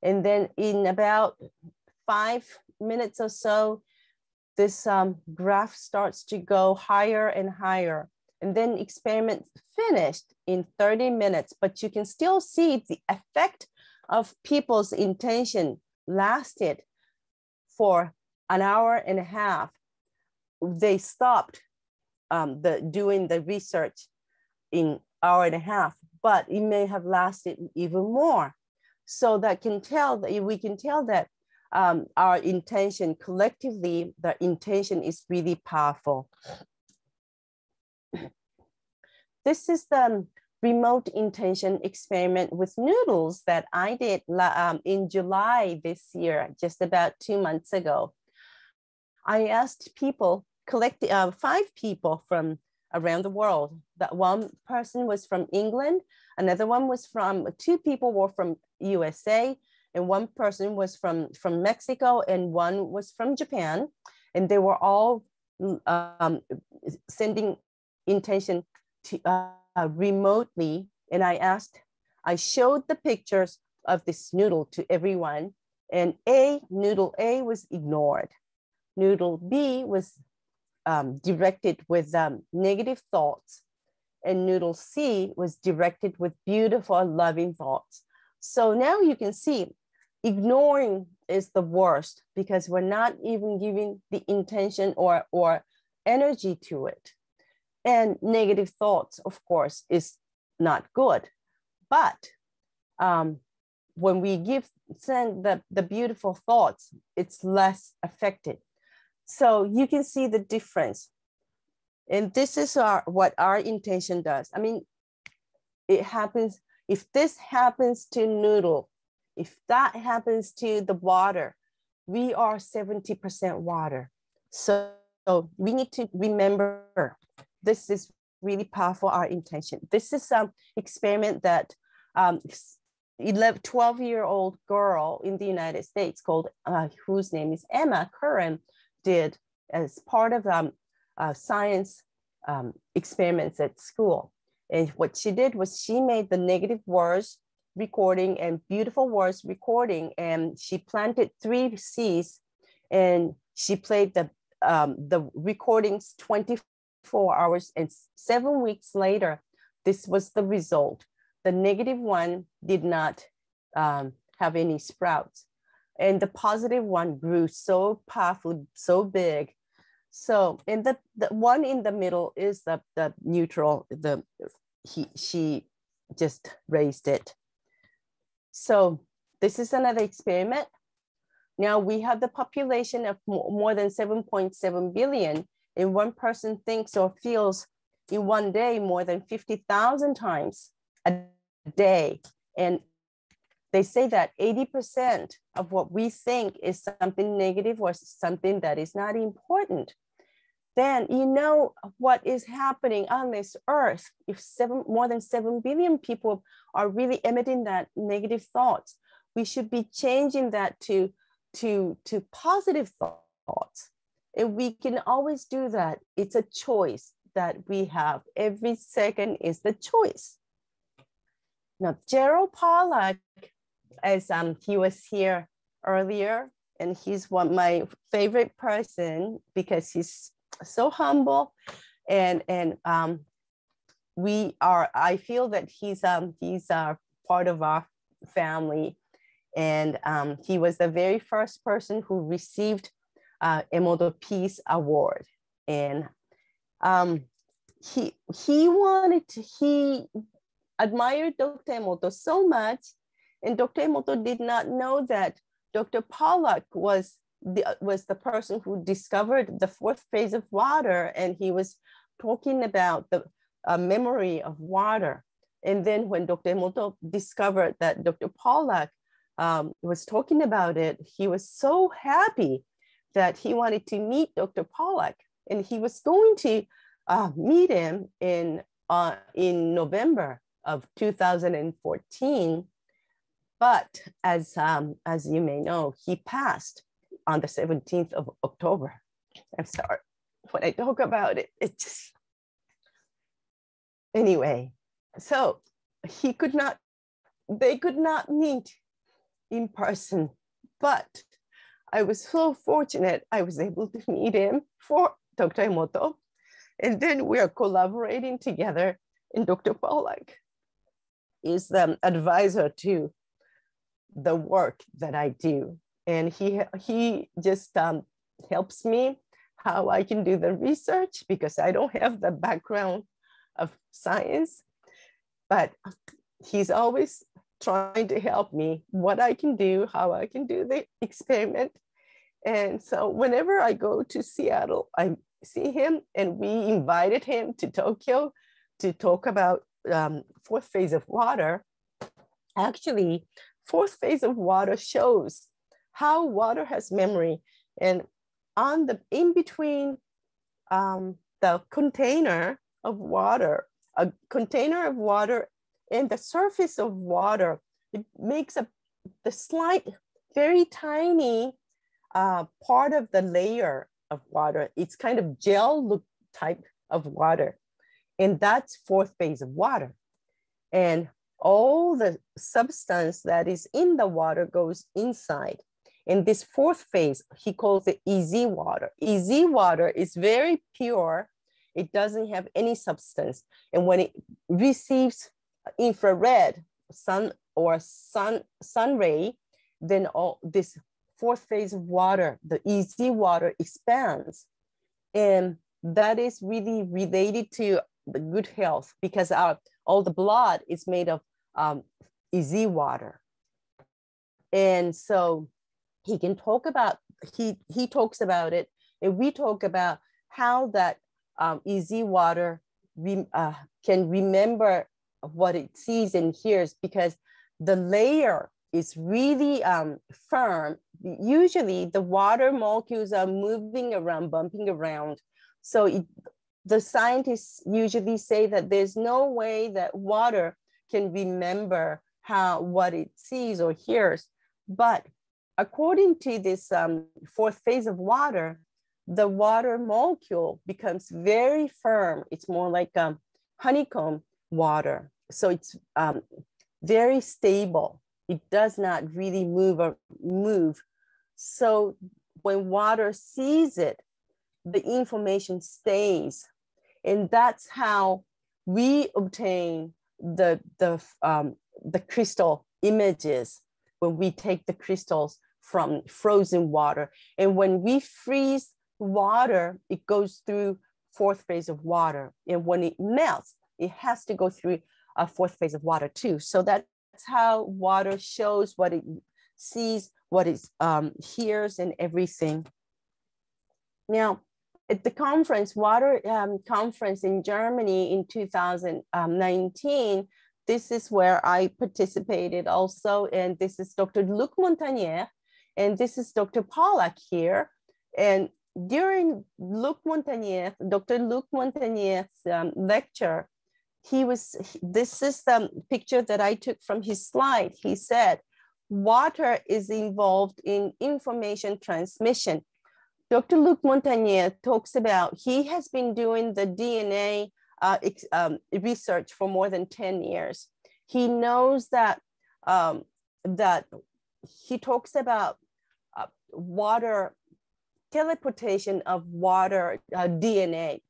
And then in about 5 minutes or so, this graph starts to go higher and higher. And then experiment finished in 30 minutes, but you can still see the effect of people's intention lasted for an hour and a half. They stopped doing the research in hour and a half, but it may have lasted even more. So that can tell that we can tell that our intention collectively, the intention is really powerful. This is the remote intention experiment with noodles that I did in July this year, just about 2 months ago. I asked people, 5 people from around the world. That one person was from England, another one was from, 2 people were from USA, and one person was from Mexico, and one was from Japan. And they were all sending intention to remotely. And I showed the pictures of this noodle to everyone, and noodle A was ignored. Noodle B was directed with negative thoughts, and noodle C was directed with beautiful, loving thoughts. So now you can see ignoring is the worst because we're not even giving the intention or energy to it. And negative thoughts, of course, is not good. But when we send the beautiful thoughts, it's less affected. So you can see the difference. And this is what our intention does. I mean, it happens, if this happens to noodle, if that happens to the water, we are 70% water. So we need to remember, this is really powerful, our intention. This is an experiment that 12-year-old girl in the United States called, whose name is Emma Curran, did as part of science experiments at school. And what she did was she made the negative words recording and beautiful words recording, and she planted 3 seeds, and she played the the recordings 24 hours and 7 weeks later, this was the result. The negative one did not have any sprouts. And the positive one grew so powerfully, so big. So, and the one in the middle is the neutral, she just raised it. So this is another experiment. Now we have the population of more than 7.7 billion, and one person thinks or feels in one day more than 50,000 times a day. And they say that 80% of what we think is something negative or something that is not important. Then you know what is happening on this earth. If more than 7 billion people are really emitting that negative thoughts, we should be changing that to positive thoughts. And we can always do that. It's a choice that we have. Every second is the choice. Now, Gerald Pollack, as he was here earlier, and he's my favorite person because he's so humble, and I feel that he's part of our family, and he was the very first person who received Emoto Peace Award, and he admired Dr. Emoto so much, and Dr. Emoto did not know that Dr. Pollack was the person who discovered the fourth phase of water, and he was talking about the memory of water. And then when Dr. Emoto discovered that Dr. Pollack was talking about it, he was so happy that he wanted to meet Dr. Pollack, and he was going to meet him in November of 2014. But as you may know, he passed on the 17th of October. I'm sorry, when I talk about it, it just, anyway. So they could not meet in person, but I was so fortunate I was able to meet him for Dr. Emoto. And then we are collaborating together, and Dr. Pollack is the advisor to the work that I do. And he just helps me how I can do the research, because I don't have the background of science, but he's always trying to help me what I can do, how I can do the experiment. And so whenever I go to Seattle, I see him, and we invited him to Tokyo to talk about fourth phase of water. Actually, fourth phase of water shows how water has memory, and in between the container of water, a container of water and the surface of water, it makes the slight, very tiny part of the layer of water. It's kind of gel look type of water, and that's fourth phase of water. And all the substance that is in the water goes inside. In this fourth phase, he calls it EZ water. EZ water is very pure. It doesn't have any substance. And when it receives infrared sun ray, then all this fourth phase of water, the EZ water, expands. And that is really related to the good health, because all the blood is made of EZ water. And so he can talk about, he talks about it, and we talk about how that EZ water can remember what it sees and hears, because the layer is really firm. Usually the water molecules are moving around, bumping around. So the scientists usually say that there's no way that water can remember what it sees or hears. But according to this fourth phase of water, the water molecule becomes very firm. It's more like honeycomb water. So it's very stable. It does not really move. So when water sees it, the information stays. And that's how we obtain the crystal images when we take the crystals from frozen water. And when we freeze water, it goes through fourth phase of water. And when it melts, it has to go through a fourth phase of water too. So that's how water shows what it sees, what it hears, and everything. Now, at the conference, water conference in Germany in 2019, this is where I participated also. And this is Dr. Luc Montagnier, and this is Dr. Pollack here. And during Dr. Luc Montagnier's lecture, this is the picture that I took from his slide. He said, water is involved in information transmission. Dr. Luc Montagnier talks about, he has been doing the DNA research for more than 10 years. He knows that, he talks about water, teleportation of water DNA.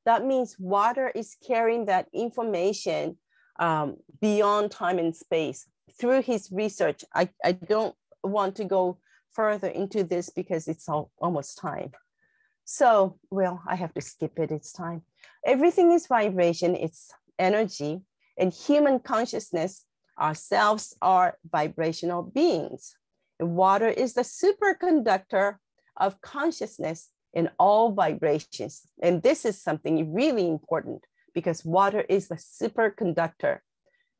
That means water is carrying that information beyond time and space. Through his research, I don't want to go further into this because it's almost time. So, well, I have to skip it, it's time. Everything is vibration, it's energy, and human consciousness, ourselves are vibrational beings. And water is the superconductor of consciousness in all vibrations. And this is something really important because water is the superconductor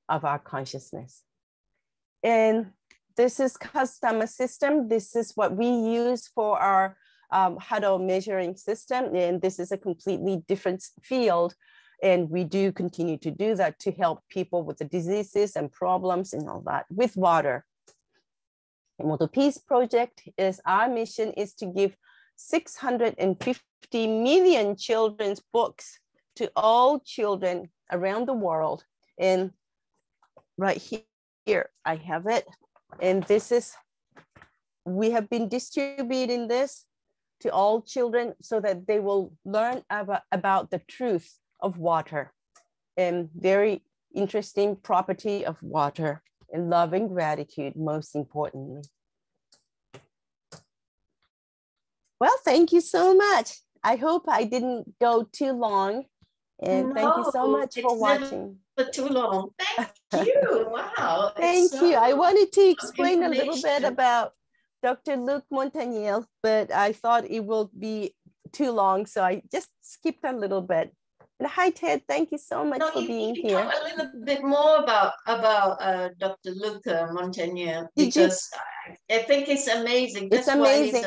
of our consciousness. And this is Kastama system. This is what we use for our Hado measuring system. And this is a completely different field. And we do continue to do that to help people with the diseases and problems and all that with water. Emoto Peace Project is our mission is to give 650 million children's books to all children around the world. And right here, I have it. And this is, we have been distributing this to all children so that they will learn about the truth of water and very interesting property of water and love and gratitude, most importantly. Well, thank you so much. I hope I didn't go too long. And thank you so much for watching. Never too long. Thank you. Wow. Thank you. I wanted to explain a little bit about Dr. Luc Montagnier, but I thought it will be too long. So I just skipped a little bit. And hi, Ted. Thank you so much for being here. Talk a little bit more about Dr. Luc Montagnier, because I think it's amazing. It's amazing.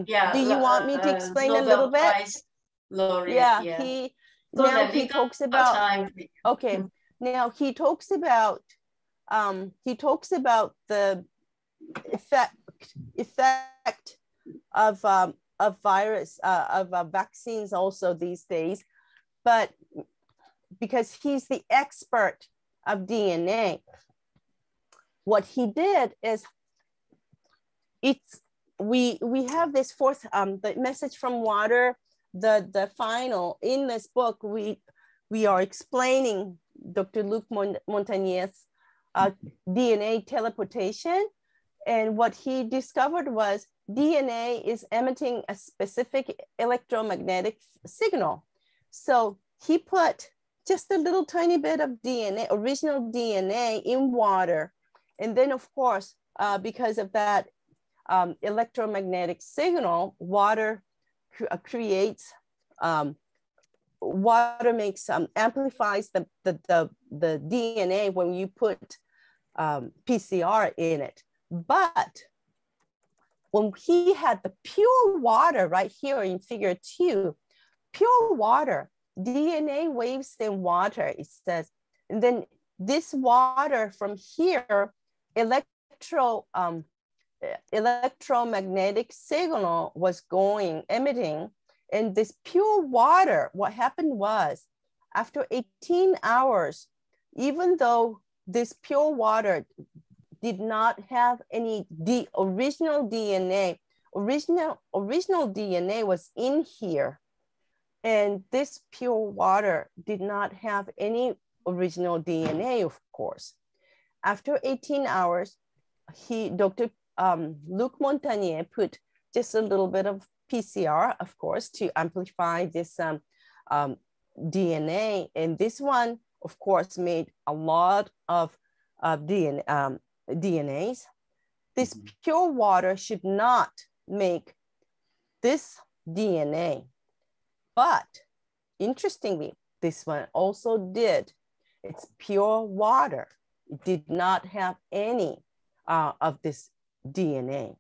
Yeah. Do you want me to explain a little bit? Laureate, yeah. He talks about. Okay. Now he talks about the effect of virus of vaccines also these days. But because he's the expert of DNA, what he did is we have this fourth the message from water, the final in this book we are explaining Dr. Luc Montagnier's DNA teleportation, and what he discovered was DNA is emitting a specific electromagnetic signal. So he put just a little tiny bit of DNA, original DNA in water. And then of course, because of that electromagnetic signal, water creates, water makes, amplifies the DNA when you put PCR in it. But when he had the pure water right here in figure 2, pure water, DNA waves in water, it says, and then this water from here, electromagnetic signal was emitting, and this pure water, what happened was, after 18 hours, even though this pure water did not have any original DNA, original DNA was in here. And this pure water did not have any original DNA, of course. After 18 hours, Dr. Luc Montagnier put just a little bit of PCR, of course, to amplify this DNA. And this one, of course, made a lot of DNAs. This pure water should not make this DNA. But interestingly, this one also did. It's pure water. It did not have any of this DNA.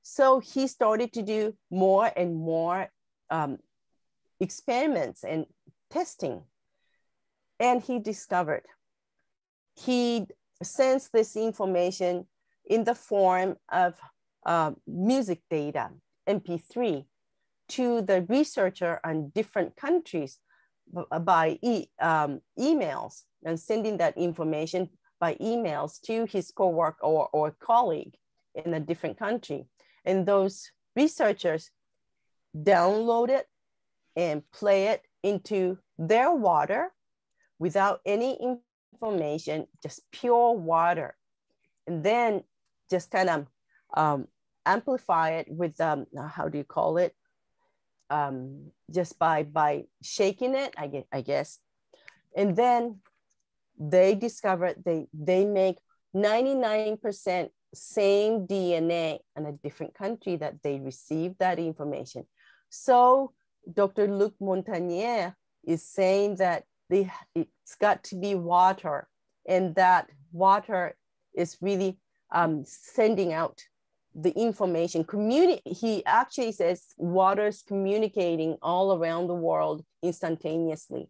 So he started to do more and more experiments and testing. And he discovered, he sends this information in the form of music data, MP3, to the researcher on different countries by emails, and sending that information by emails to his coworker or colleague in a different country. And those researchers download it and play it into their water without any information, just pure water. And then just kind of amplify it with, how do you call it? Just by shaking it, I guess. And then they discovered they make 99% same DNA in a different country that they received that information. So Dr. Luc Montagnier is saying that it's got to be water, and that water is really sending out the information. He actually says water's communicating all around the world instantaneously.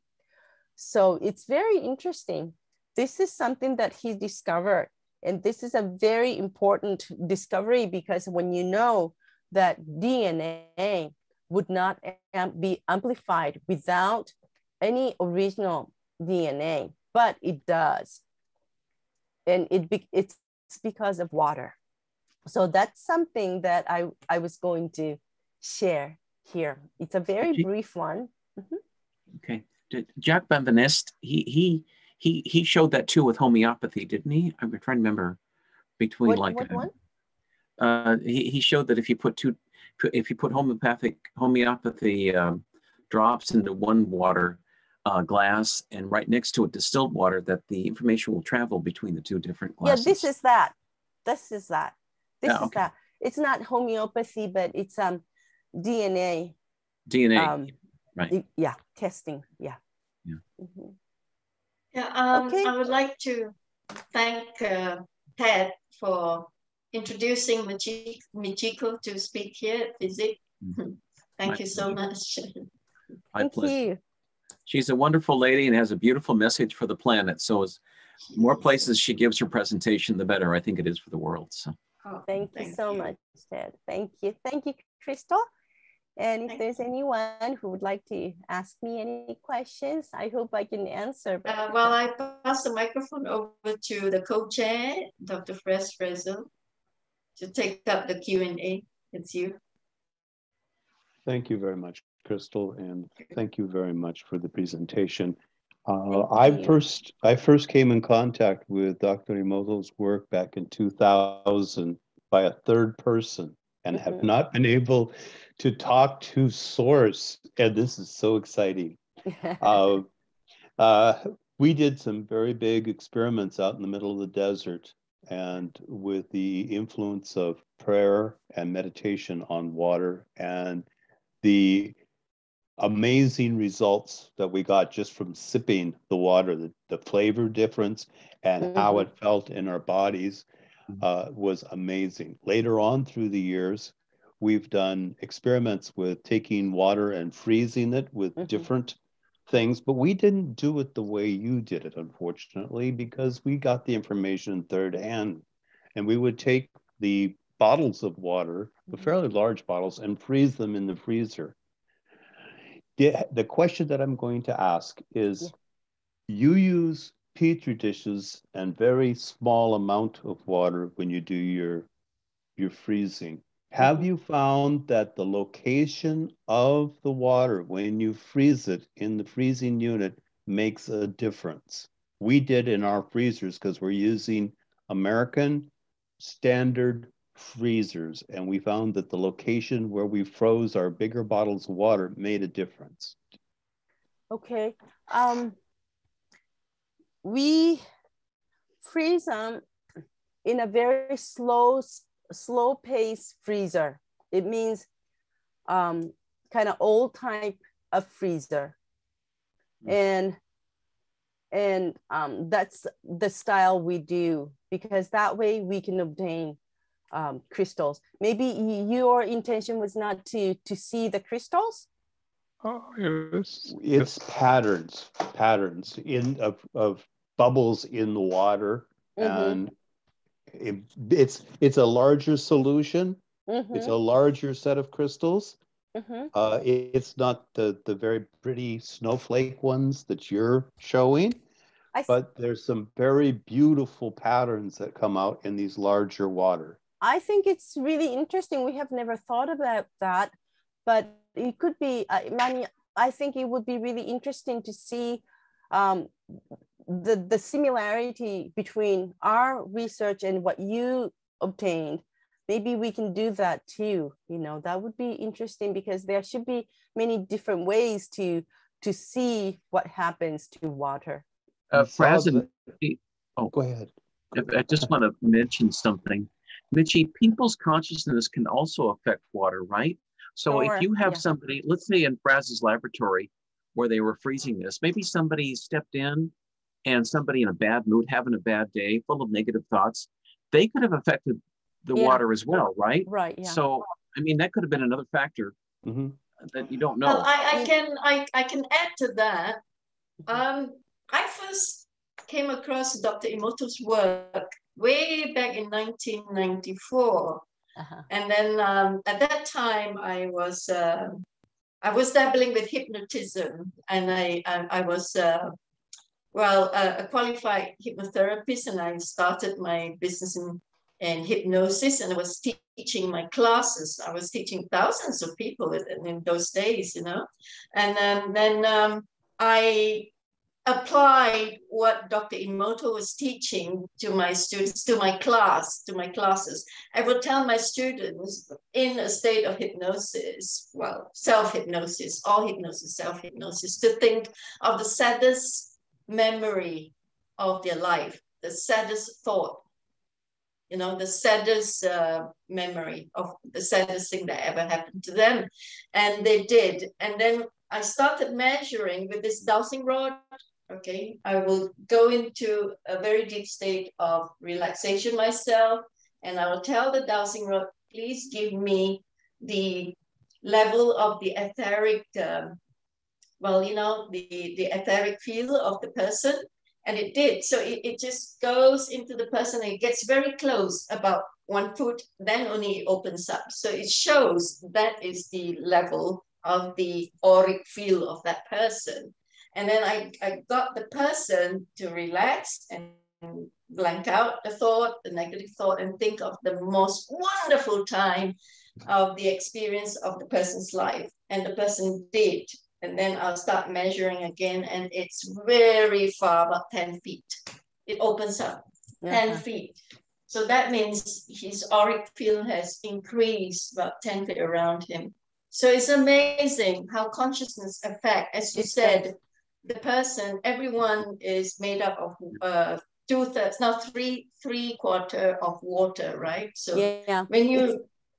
So it's very interesting. This is something that he discovered. And this is a very important discovery, because when you know that DNA would not be amplified without any original DNA, but it does. And it's because of water. So that's something that I was going to share here. It's a very brief one. Okay. Jacques Benveniste, he showed that too with homeopathy, didn't he? I'm trying to remember between what one? He showed that if you put homeopathy drops into one water glass and right next to it distilled water, that the information will travel between the two different glasses. Yeah, this is that. It's not homeopathy, but it's DNA. Right. Yeah, testing. Yeah. Yeah. Mm-hmm. Yeah. Okay. I would like to thank Ted for introducing Michiko to speak here at Physics. Thank you so much. Thank you. She's a wonderful lady and has a beautiful message for the planet. So as more places she gives her presentation, the better I think it is for the world. So thank you so much, Ted. Thank you. Thank you, Crystal. And if there's anyone who would like to ask me any questions, I hope I can answer. Well, I pass the microphone over to the co-chair, Dr. Fraser, to take up the Q&A. It's you. Thank you very much, Crystal, and thank you very much for the presentation. I first came in contact with Dr. Emoto's work back in 2000 by a third person, and have not been able to talk to source, and this is so exciting. We did some very big experiments out in the middle of the desert, and with the influence of prayer and meditation on water, and the amazing results that we got just from sipping the water, the flavor difference and how it felt in our bodies was amazing. Later on through the years, we've done experiments with taking water and freezing it with different things, but we didn't do it the way you did it, unfortunately, because we got the information third hand. And we would take the bottles of water, the fairly large bottles, and freeze them in the freezer. The question that I'm going to ask is, you use Petri dishes and very small amount of water when you do your freezing. Have you found that the location of the water when you freeze it in the freezing unit makes a difference? We did in our freezers because we're using American standard freezers, and we found that the location where we froze our bigger bottles of water made a difference. Okay. We freeze them in a very slow pace freezer. It means kind of old type of freezer. And that's the style we do, because that way we can obtain crystals. Maybe your intention was not to see the crystals? Oh, yes. It's patterns of bubbles in the water, and it's a larger solution. It's a larger set of crystals. It's not the very pretty snowflake ones that you're showing, but there's some very beautiful patterns that come out in these larger water. I think it's really interesting. We have never thought about that, but it could be, Manny, I think it would be really interesting to see the similarity between our research and what you obtained. Maybe we can do that too. You know, that would be interesting, because there should be many different ways to see what happens to water. President, go ahead. I just want to mention something. Michi, people's consciousness can also affect water, right? So if you have somebody, let's say in Fraz's laboratory where they were freezing this, maybe somebody stepped in and somebody in a bad mood, having a bad day, full of negative thoughts, they could have affected the water as well, right? Right, yeah. So, I mean, that could have been another factor that you don't know. Well, I can add to that. I first came across Dr. Emoto's work way back in 1994. And then at that time, I was dabbling with hypnotism, and I was a qualified hypnotherapist, and I started my business in hypnosis, and I was teaching my classes. I was teaching thousands of people in those days, you know, and then I applied what Dr. Emoto was teaching to my students, to my classes. I would tell my students in a state of hypnosis, well, self-hypnosis, all hypnosis, self-hypnosis, to think of the saddest memory of their life, the saddest thought, you know, the saddest memory of the saddest thing that ever happened to them. And they did. And then I started measuring with this dowsing rod. Okay, I will go into a very deep state of relaxation myself, and I will tell the dowsing rod, please give me the level of the etheric, the etheric field of the person. And it did. So it just goes into the person, and it gets very close, about 1 foot, then only it opens up. So it shows that is the level of the auric field of that person. And then I got the person to relax and blank out the thought, the negative thought, and think of the most wonderful time of the experience of the person's life. And the person did. And then I'll start measuring again, and it's very far, about 10 feet. It opens up 10 feet. So that means his auric field has increased about 10 feet around him. So it's amazing how consciousness affects, as you said, the person. Everyone is made up of 2/3, now three-quarter of water, right? So when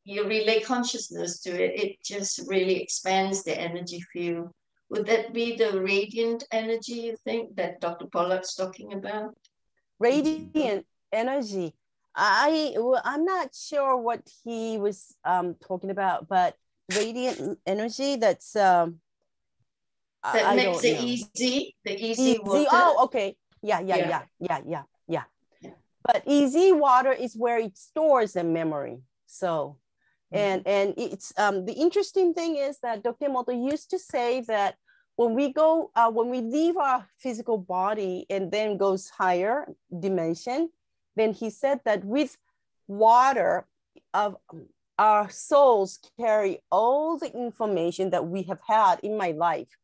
you relate consciousness to it, it just really expands the energy field. Would that be the radiant energy, you think, that Dr. Pollack's talking about? Radiant energy. I'm not sure what he was talking about, but radiant energy, that's that makes it easy, the easy water. Oh, okay. Yeah. But easy water is where it stores the memory. So, and it's the interesting thing is that Dr. Emoto used to say that when we leave our physical body and then goes higher dimension, then he said that with water, our souls carry all the information that we have had in my life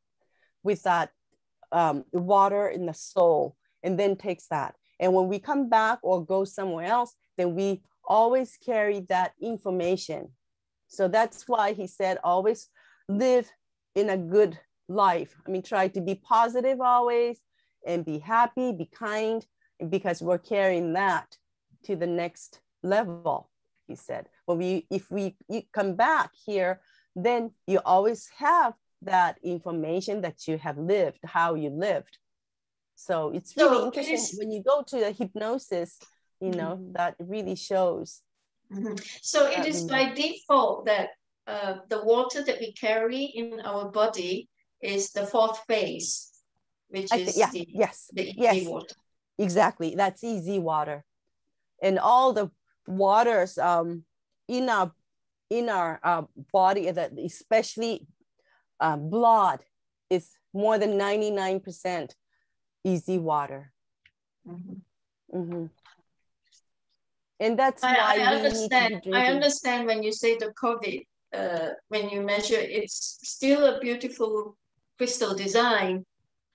with that water in the soul, and then takes that. And when we come back or go somewhere else, then we always carry that information. So that's why he said, always live in a good life. I mean, try to be positive always and be happy, be kind, because we're carrying that to the next level, he said. If we come back here, then you always have that information that you have lived, how you lived. So it's really interesting when you go to the hypnosis, you know, that really shows. So it is by default that the water that we carry in our body is the fourth phase, which is the easy water. Exactly, that's easy water. And all the waters in our body, that especially blood, is more than 99% easy water. And that's why I we understand. need to be I drinking. understand when you say the COVID, when you measure, it's still a beautiful crystal design,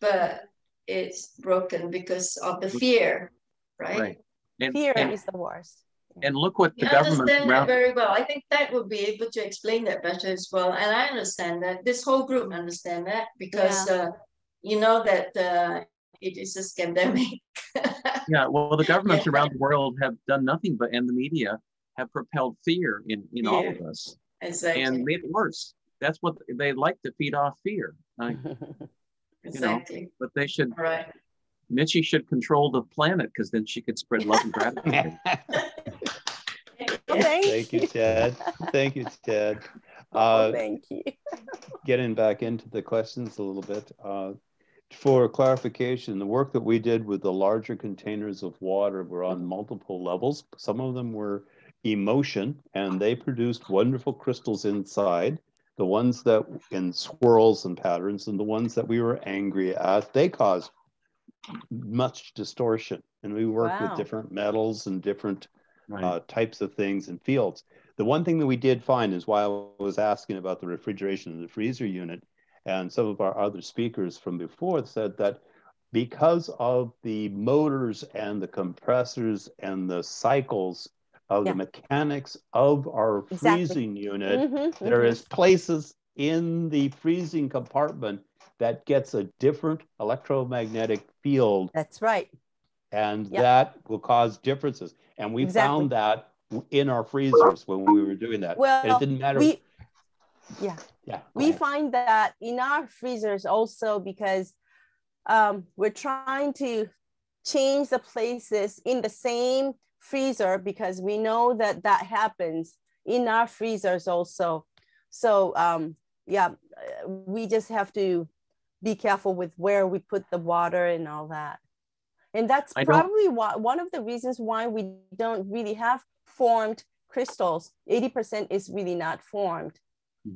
but it's broken because of the fear, right? Fear is the worst. And look what the I government understand that very well. I think that would be able to explain that better as well. And I understand that. This whole group understand that because you know that it is a scandemic. Yeah, well, the governments around the world have done nothing but, and the media have propelled fear in all of us, and made it worse. That's what they like, to feed off fear. You know, but they should. Right. Mitchie should control the planet, because then she could spread love and gratitude. Thank you, Ted. Thank you, Ted. Thank you. Getting back into the questions a little bit. For clarification, the work that we did with the larger containers of water were on multiple levels. Some of them were emotion, and they produced wonderful crystals inside. The ones that in swirls and patterns, and the ones that we were angry at, they caused much distortion. And we worked with different metals and different types of things and fields. The one thing that we did find is why I was asking about the refrigeration and the freezer unit, and some of our other speakers from before said that because of the motors and the compressors and the cycles of the mechanics of our freezing unit, there is places in the freezing compartment that gets a different electromagnetic field. That's right. And that will cause differences. And we found that in our freezers when we were doing that. Well, and it didn't matter. We find that in our freezers also, because we're trying to change the places in the same freezer, because we know that that happens in our freezers also. So we just have to be careful with where we put the water and all that. And that's probably one of the reasons why we don't really have formed crystals. 80% is really not formed.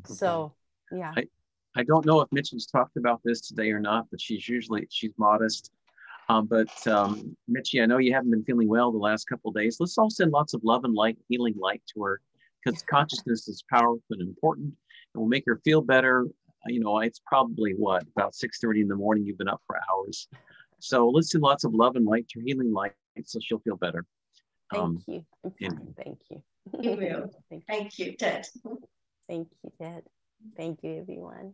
So, yeah. I don't know if Mitchie's talked about this today or not, but she's modest. But Mitchie, I know you haven't been feeling well the last couple of days. Let's all send lots of love and light, healing light to her, because consciousness is powerful and important, and will make her feel better. You know, it's probably about 6:30 in the morning. You've been up for hours. So let's send lots of love and light to her, healing light, so she'll feel better. Thank you. Thank you. You will. Thank you, Ted. Thank you, Ted. Thank you, everyone.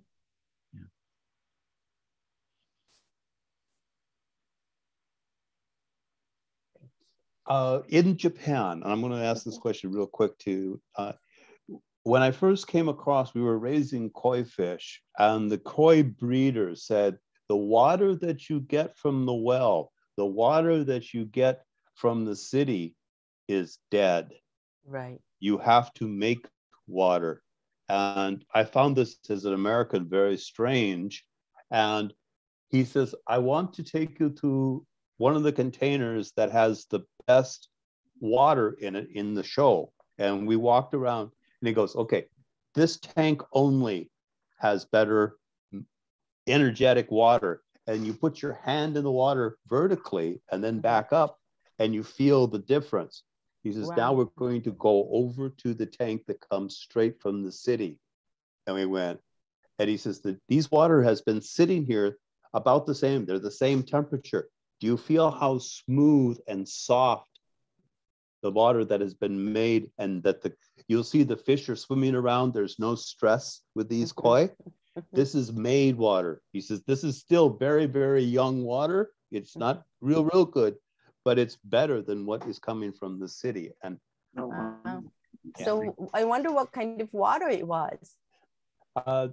In Japan, and I'm going to ask this question real quick too. When I first came across, we were raising koi fish, and the koi breeder said, the water that you get from the well, the water that you get from the city is dead. Right. You have to make water. And I found this as an American very strange. And he says, I want to take you to one of the containers that has the best water in it in the show. And we walked around, and he goes, okay, this tank only has better energetic water. And you put your hand in the water vertically and then back up, and you feel the difference. He says, Wow. now we're going to go over to the tank that comes straight from the city. And we went, and he says that these water has been sitting here about the same. They're the same temperature. Do you feel how smooth and soft the water that has been made, and that you'll see the fish are swimming around. There's no stress with these koi. This is made water. He says, this is still very, very young water. It's not real good, but it's better than what is coming from the city. And Wow. Yeah. So I wonder what kind of water it was.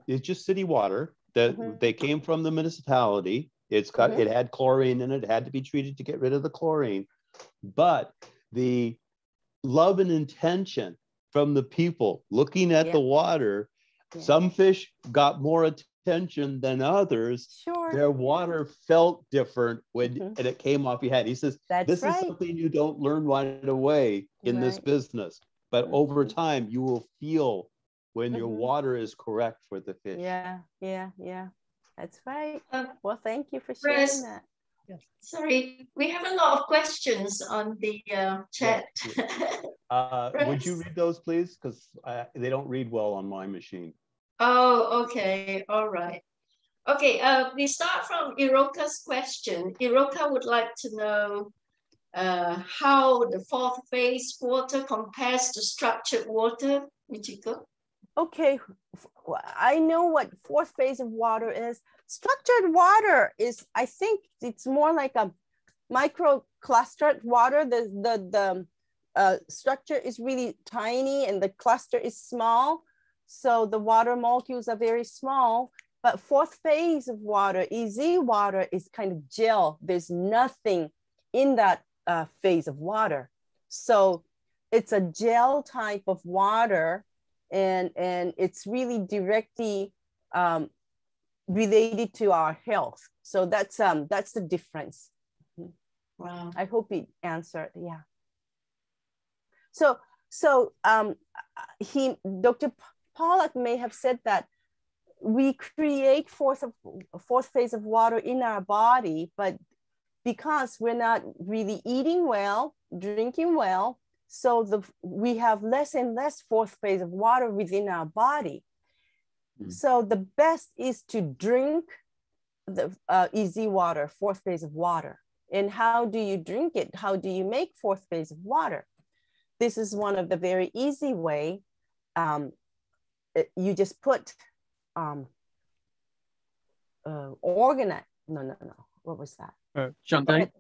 It's just city water that they came from the municipality. It had chlorine in it. It had to be treated to get rid of the chlorine. But the love and intention from the people looking at the water, some fish got more attention than others. Sure. Their water felt different when and it came off your head. He says, this is something you don't learn right away in this business. But over time, you will feel when your water is correct for the fish. Yeah. That's right. Well, thank you for sharing that. Sorry, we have a lot of questions on the chat. Would you read those, please? Because they don't read well on my machine. Oh, okay. All right. Okay, we start from Iroka's question. Iroka would like to know how the fourth phase water compares to structured water. Michiko? Okay, I know what fourth phase of water is. Structured water is, I think it's more like a micro-clustered water. The structure is really tiny and the cluster is small. So the water molecules are very small. But fourth phase of water, easy water, is kind of gel. There's nothing in that phase of water. So it's a gel type of water, and it's really directly related to our health. So that's the difference. Wow. I hope it answered. Yeah. So Dr. Pollack may have said that we create fourth phase of water in our body, but because we're not really eating well, drinking well, so we have less and less fourth phase of water within our body. So the best is to drink the easy water, fourth phase of water. And how do you drink it? How do you make fourth phase of water? This is one of the very easy way. You just put organite. No. What was that? Shungite.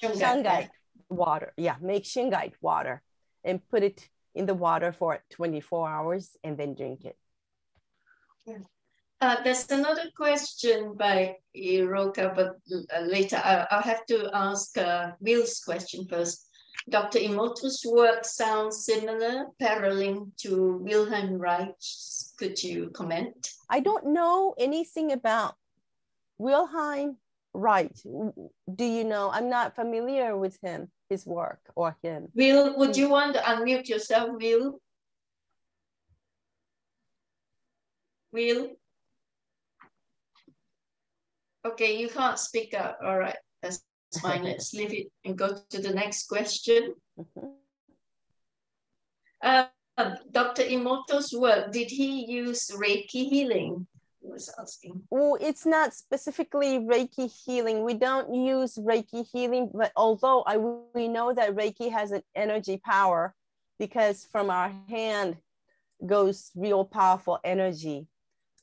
Shungite water. Yeah, make shungite water and put it in the water for 24 hours and then drink it. There's another question by Iroka, but later I'll have to ask Will's question first. Dr. Emoto's work sounds similar, paralleling to Wilhelm Reich's. Could you comment? I don't know anything about Wilhelm Reich. Do you know? I'm not familiar with him, his work or him. Will, would you want to unmute yourself, Will? Will? Okay, you can't speak up. All right, that's fine. Let's leave it and go to the next question. Dr. Emoto's work, did he use Reiki healing? He was asking. Well, it's not specifically Reiki healing. We don't use Reiki healing, but although we know that Reiki has an energy power, because from our hand goes real powerful energy.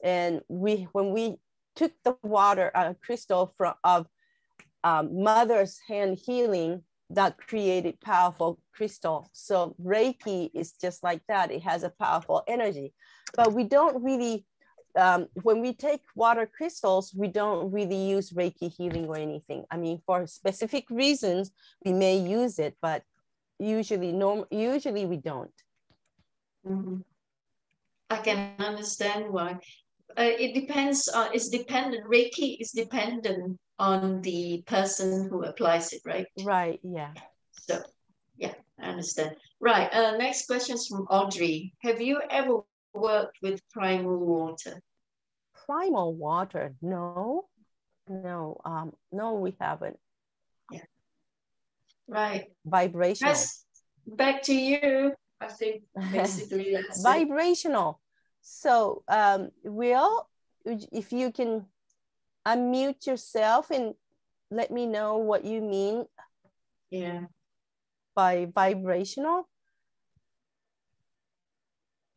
And when we took the water crystal of mother's hand healing, that created powerful crystal. So Reiki is just like that. It has a powerful energy, but we don't really, when we take water crystals, we don't really use Reiki healing or anything. I mean, for specific reasons, we may use it, but usually we don't. Mm-hmm. I can understand why. It depends on, it's dependent, Reiki is dependent on the person who applies it, right? Right, yeah. So, yeah, I understand. Right, next question is from Audrey. Have you ever worked with primal water? Primal water? No, we haven't. Yeah. Right. Vibrational. That's back to you. I think basically that's it. Vibrational. So, Will, if you can unmute yourself and let me know what you mean by vibrational.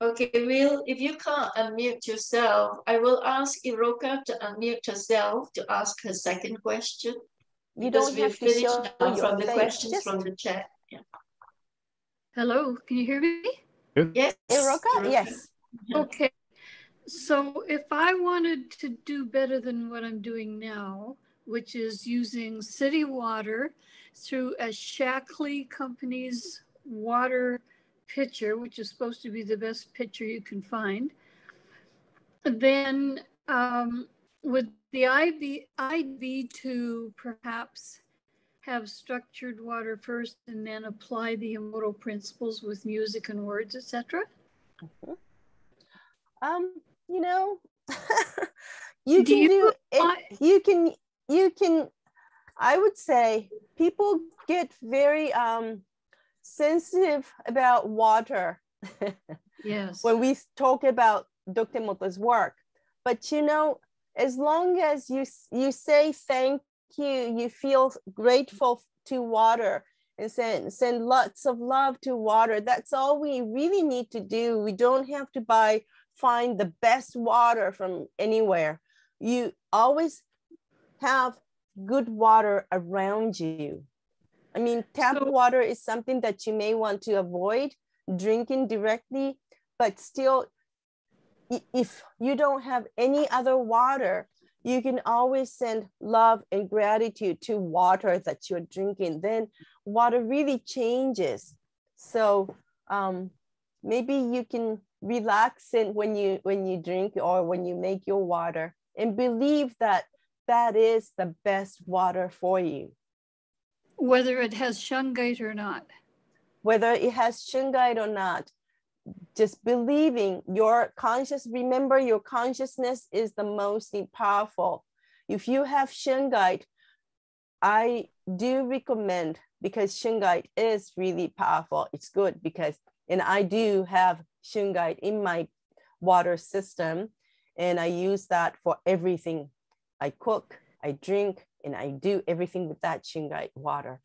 Okay, Will, if you can't unmute yourself, I will ask Iroka to unmute herself to ask her second question. You don't have to show now your from the face, questions just... from the chat. Yeah. Hello, can you hear me? Yes. Iroka? Yes. Okay. So if I wanted to do better than what I'm doing now, which is using city water through a Shaklee Company's water pitcher, which is supposed to be the best pitcher you can find, then would the IV to perhaps have structured water first and then apply the Emoto principles with music and words, etc.? You know, you can, I would say people get very sensitive about water. Yes. When we talk about Dr. Emoto's work, but you know, as long as you say thank you, you feel grateful to water and send lots of love to water. That's all we really need to do. We don't have to find the best water from anywhere. You always have good water around you. I mean, tap water is something that you may want to avoid drinking directly, but still, if you don't have any other water, you can always send love and gratitude to water that you're drinking. Then water really changes. So maybe you can relax in when you drink or when you make your water, and believe that that is the best water for you. Whether it has shungite or not. Whether it has shungite or not, just believing your remember your consciousness is the most powerful. If you have shungite, I do recommend, because shungite is really powerful. It's good and I do have shungite in my water system, and I use that for everything. I cook, I drink, and I do everything with that shungite water.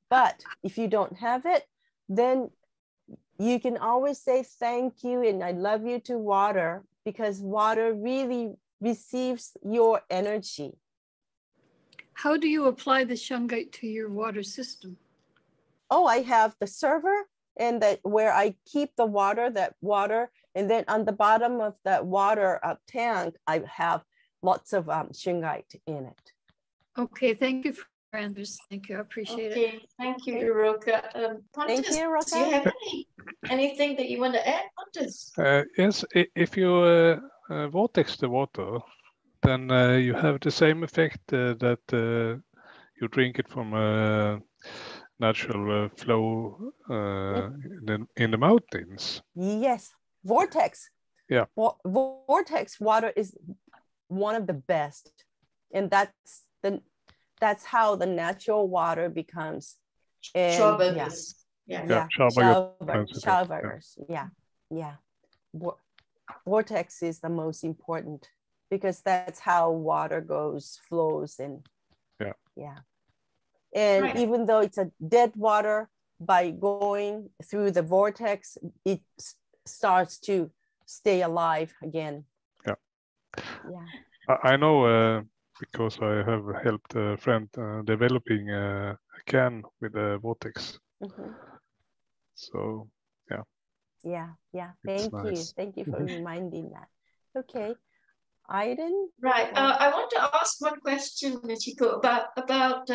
But if you don't have it, then you can always say thank you and I love you to water, because water really receives your energy. How do you apply the shungite to your water system? Oh, I have the server, and that where I keep the water, and then on the bottom of that water tank, I have lots of shungite in it. Okay, thank you for your answers. Thank you, I appreciate it. Okay, thank you, Iroka. Thank you, Iroka. Do you have anything that you want to add, Pontus? Yes, if you vortex the water, then you have the same effect that you drink it from a natural flow in the mountains. Yes, vortex. Yeah. Vortex water is one of the best, and that's how the natural water becomes. Schauberger's. Schauberger's. Yeah. Vortex is the most important, because that's how water flows, and and right. Even though it's a dead water, by going through the vortex, it starts to stay alive again. Yeah. I know because I have helped a friend developing a can with a vortex. Mm-hmm. So yeah. Thank you for reminding that. Okay. Aiden? Right. I want to ask one question, Michiko, about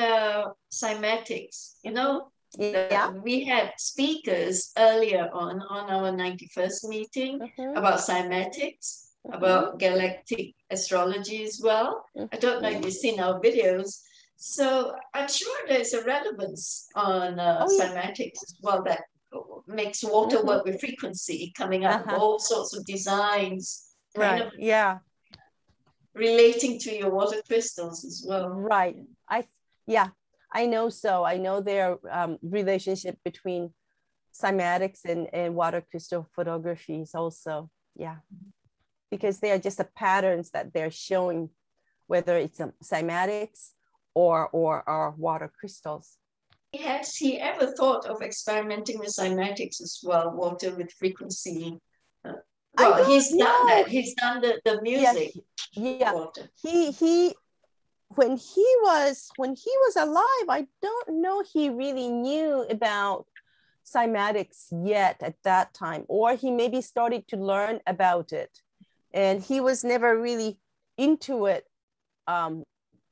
cymatics. You know, we had speakers earlier on our 91st meeting about cymatics, about galactic astrology as well. I don't know if you've seen our videos. So I'm sure there's a relevance on cymatics as well, that makes water work with frequency, coming up with all sorts of designs. Right. Relating to your water crystals as well. Right. I know so. I know their relationship between cymatics and water crystal photographies also. Yeah, because they are just the patterns that they're showing, whether it's cymatics or water crystals. Has he ever thought of experimenting with cymatics as well, water with frequency? Well, he's done that. He's done the music. Yeah. Water. He when he was alive, I don't know he really knew about cymatics yet at that time, or he maybe started to learn about it, and he was never really into it.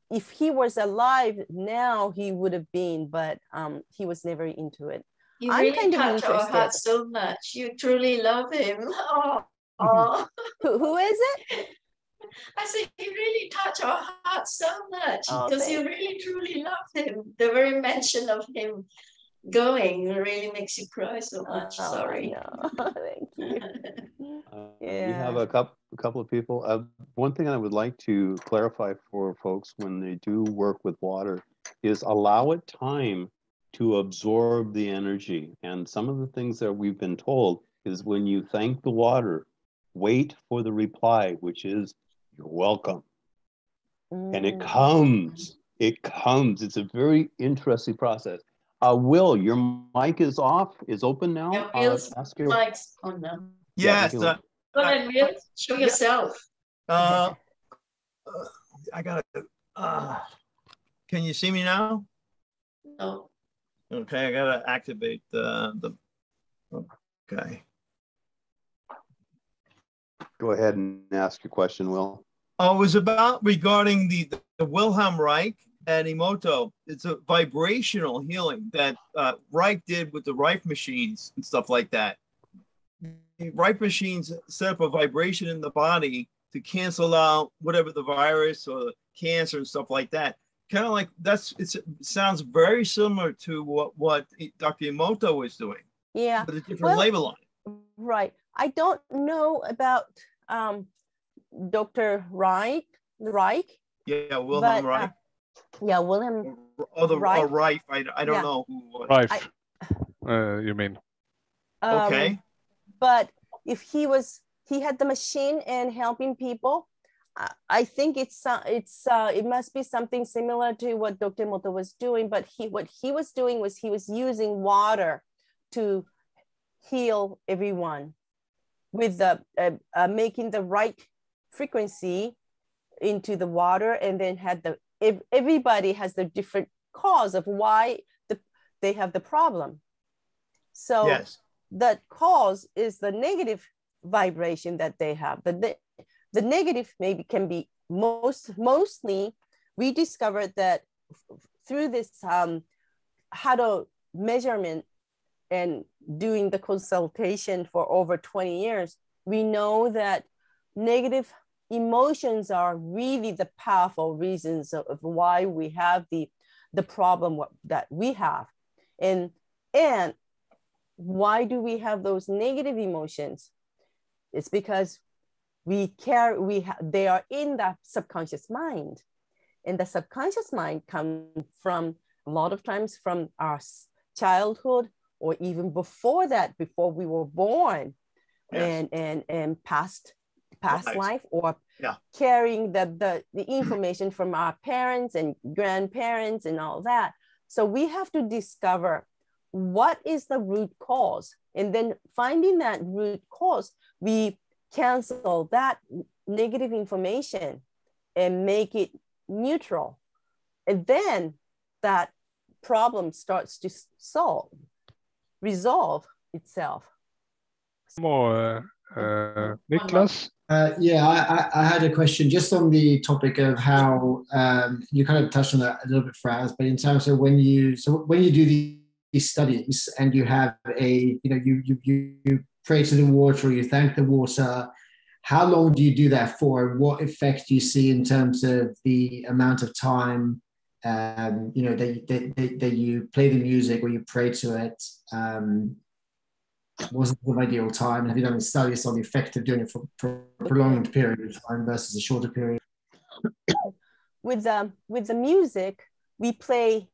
If he was alive now, he would have been, but he was never into it. You really touch our hearts so much. You truly love him. Oh, oh. Who is it? I said, you really touch our hearts so much because you really truly love him. The very mention of him going really makes you cry so much. Sorry. Thank you. We have a couple of people. One thing I would like to clarify for folks when they do work with water is allow it time to absorb the energy. And some of the things that we've been told is when you thank the water, wait for the reply, which is, you're welcome. And it comes. It's a very interesting process. Will, your mic is off, is open now. Yeah, Will's mic's on now. Yes. Go ahead, Will. Show yourself. I got it. Can you see me now? No. Okay, I gotta activate the. Okay. Go ahead and ask your question, Will. It was about regarding the Wilhelm Reich and Emoto. It's a vibrational healing that Reich did with the Reich machines and stuff like that. The Reich machines set up a vibration in the body to cancel out whatever the virus or the cancer and stuff like that. Kind of like it sounds very similar to what Dr. Emoto was doing. Yeah. With a different label on it. Right. I don't know about Dr. Reich. Yeah, Wilhelm Reich. Yeah, Wilhelm. Reich. Reich. I don't know who was. Reich. You mean? Okay. But if he had the machine and helping people, I think it must be something similar to what Dr. Emoto was doing. But what he was doing was he was using water to heal everyone with the making the right frequency into the water, and then everybody has the different cause of why they have the problem. So yes. The cause is the negative vibration that they have. The negative maybe can be mostly we discovered that through this Hado measurement and doing the consultation for over 20 years, we know that negative emotions are really the powerful reasons of why we have the problem that we have. And why do we have those negative emotions? It's because they are in the subconscious mind. And the subconscious mind comes from a lot of times from our childhood, or even before that, before we were born. Yes. and past life, or carrying the information from our parents and grandparents and all that. So we have to discover what is the root cause, and then finding that root cause, we cancel that negative information and make it neutral, and then that problem starts to resolve itself. More Niklas? I had a question just on the topic of how you kind of touched on that a little bit, Fraz, but in terms of when you do these studies and you have you pray to the water, or you thank the water, how long do you do that for? What effect do you see in terms of the amount of time that you play the music or you pray to it? Was it an ideal time? Have you done studies on the effect of doing it for a prolonged period of time versus a shorter period? With the music, we play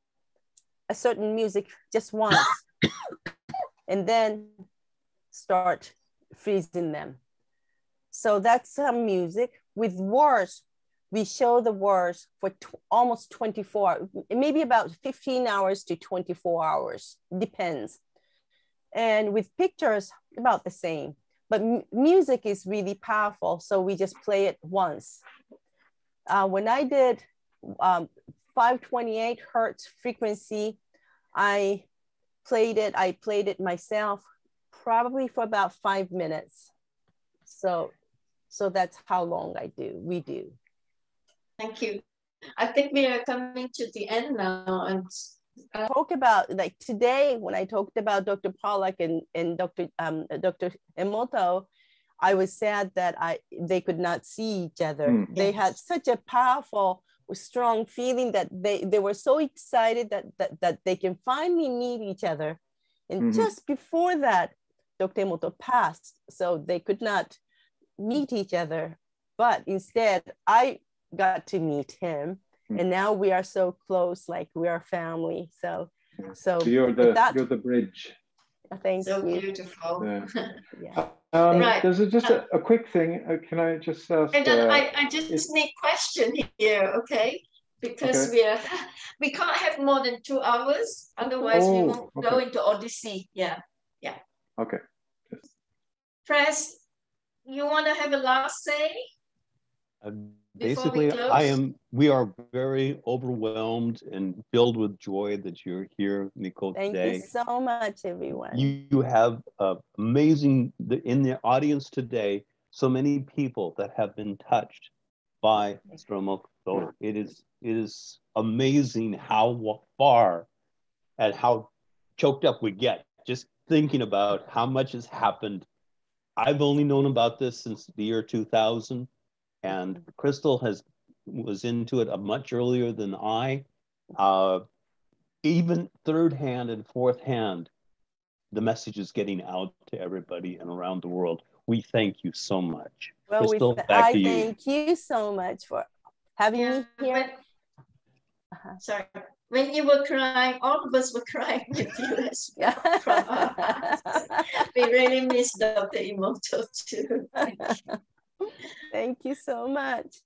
a certain music just once and then start freezing them. So that's some music. With words, we show the words for almost 24, maybe about 15 hours to 24 hours, depends. And with pictures, about the same. But music is really powerful, so we just play it once. When I did 528 hertz frequency, I played it myself probably for about 5 minutes. So that's how long we do. Thank you. I think we are coming to the end now. And talk about, like today, when I talked about Dr. Pollack and Dr. Emoto, I was sad that they could not see each other. They had such a powerful, strong feeling that they were so excited that they can finally meet each other. And just before that, Dr. Emoto passed, so they could not meet each other. But instead, I got to meet him. And now we are so close, like we are family. So you're the bridge. Thank you. So beautiful. Yeah. Right. There's just a quick thing. Can I just ask? And then I just need question here, okay? Because we can't have more than 2 hours, otherwise we won't go into Odyssey. Yeah. Okay. Press, you want to have a last say? Basically, we are very overwhelmed and filled with joy that you're here, Nicole, today. Thank you so much, everyone. You have amazing, in the audience today, so many people that have been touched by Stromo Solar. It is amazing how far and how choked up we get just thinking about how much has happened. I've only known about this since the year 2000. And Crystal was into it much earlier than I. Even third hand and fourth hand, the message is getting out to everybody and around the world. We thank you so much. Well, Crystal, back to you. Thank you so much for having me here. Sorry. When you were crying, all of us were crying with you as well. We really miss Dr. Emoto too. Thank you so much.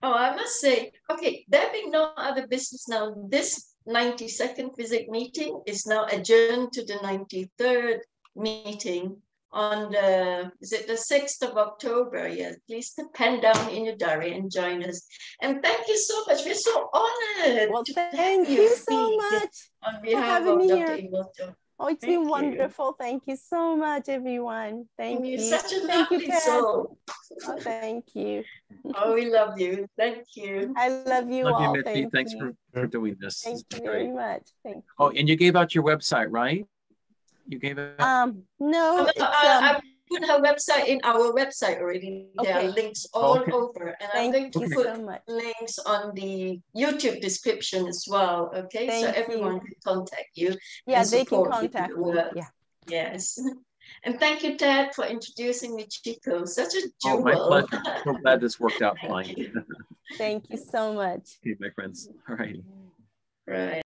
Oh, I must say, okay, there being no other business now, this 92nd physics meeting is now adjourned to the 93rd meeting on the 6th of October. Yes, please pen down in your diary and join us. And thank you so much. We're so honored. Well, thank you so much on behalf of Dr. Emoto. Oh, it's been wonderful. Thank you so much, everyone. Thank you. You're such a lovely soul. Oh, thank you. Oh, we love you. Thank you. I love you all. Love you, Mitzi. Thanks for doing this. Thank you very much. Thank you. Oh, and you gave out your website, right? You gave it. No. I put her website in our website already. There are links all over, and I'm going to put links on the YouTube description as well. Okay, so everyone can contact you. Yeah, they can contact me. Yeah. Yes. And thank you, Ted, for introducing me, Chico. Such a jewel. Oh, my pleasure. I'm so glad this worked out fine. Thank you so much. Okay, my friends. All right. Right.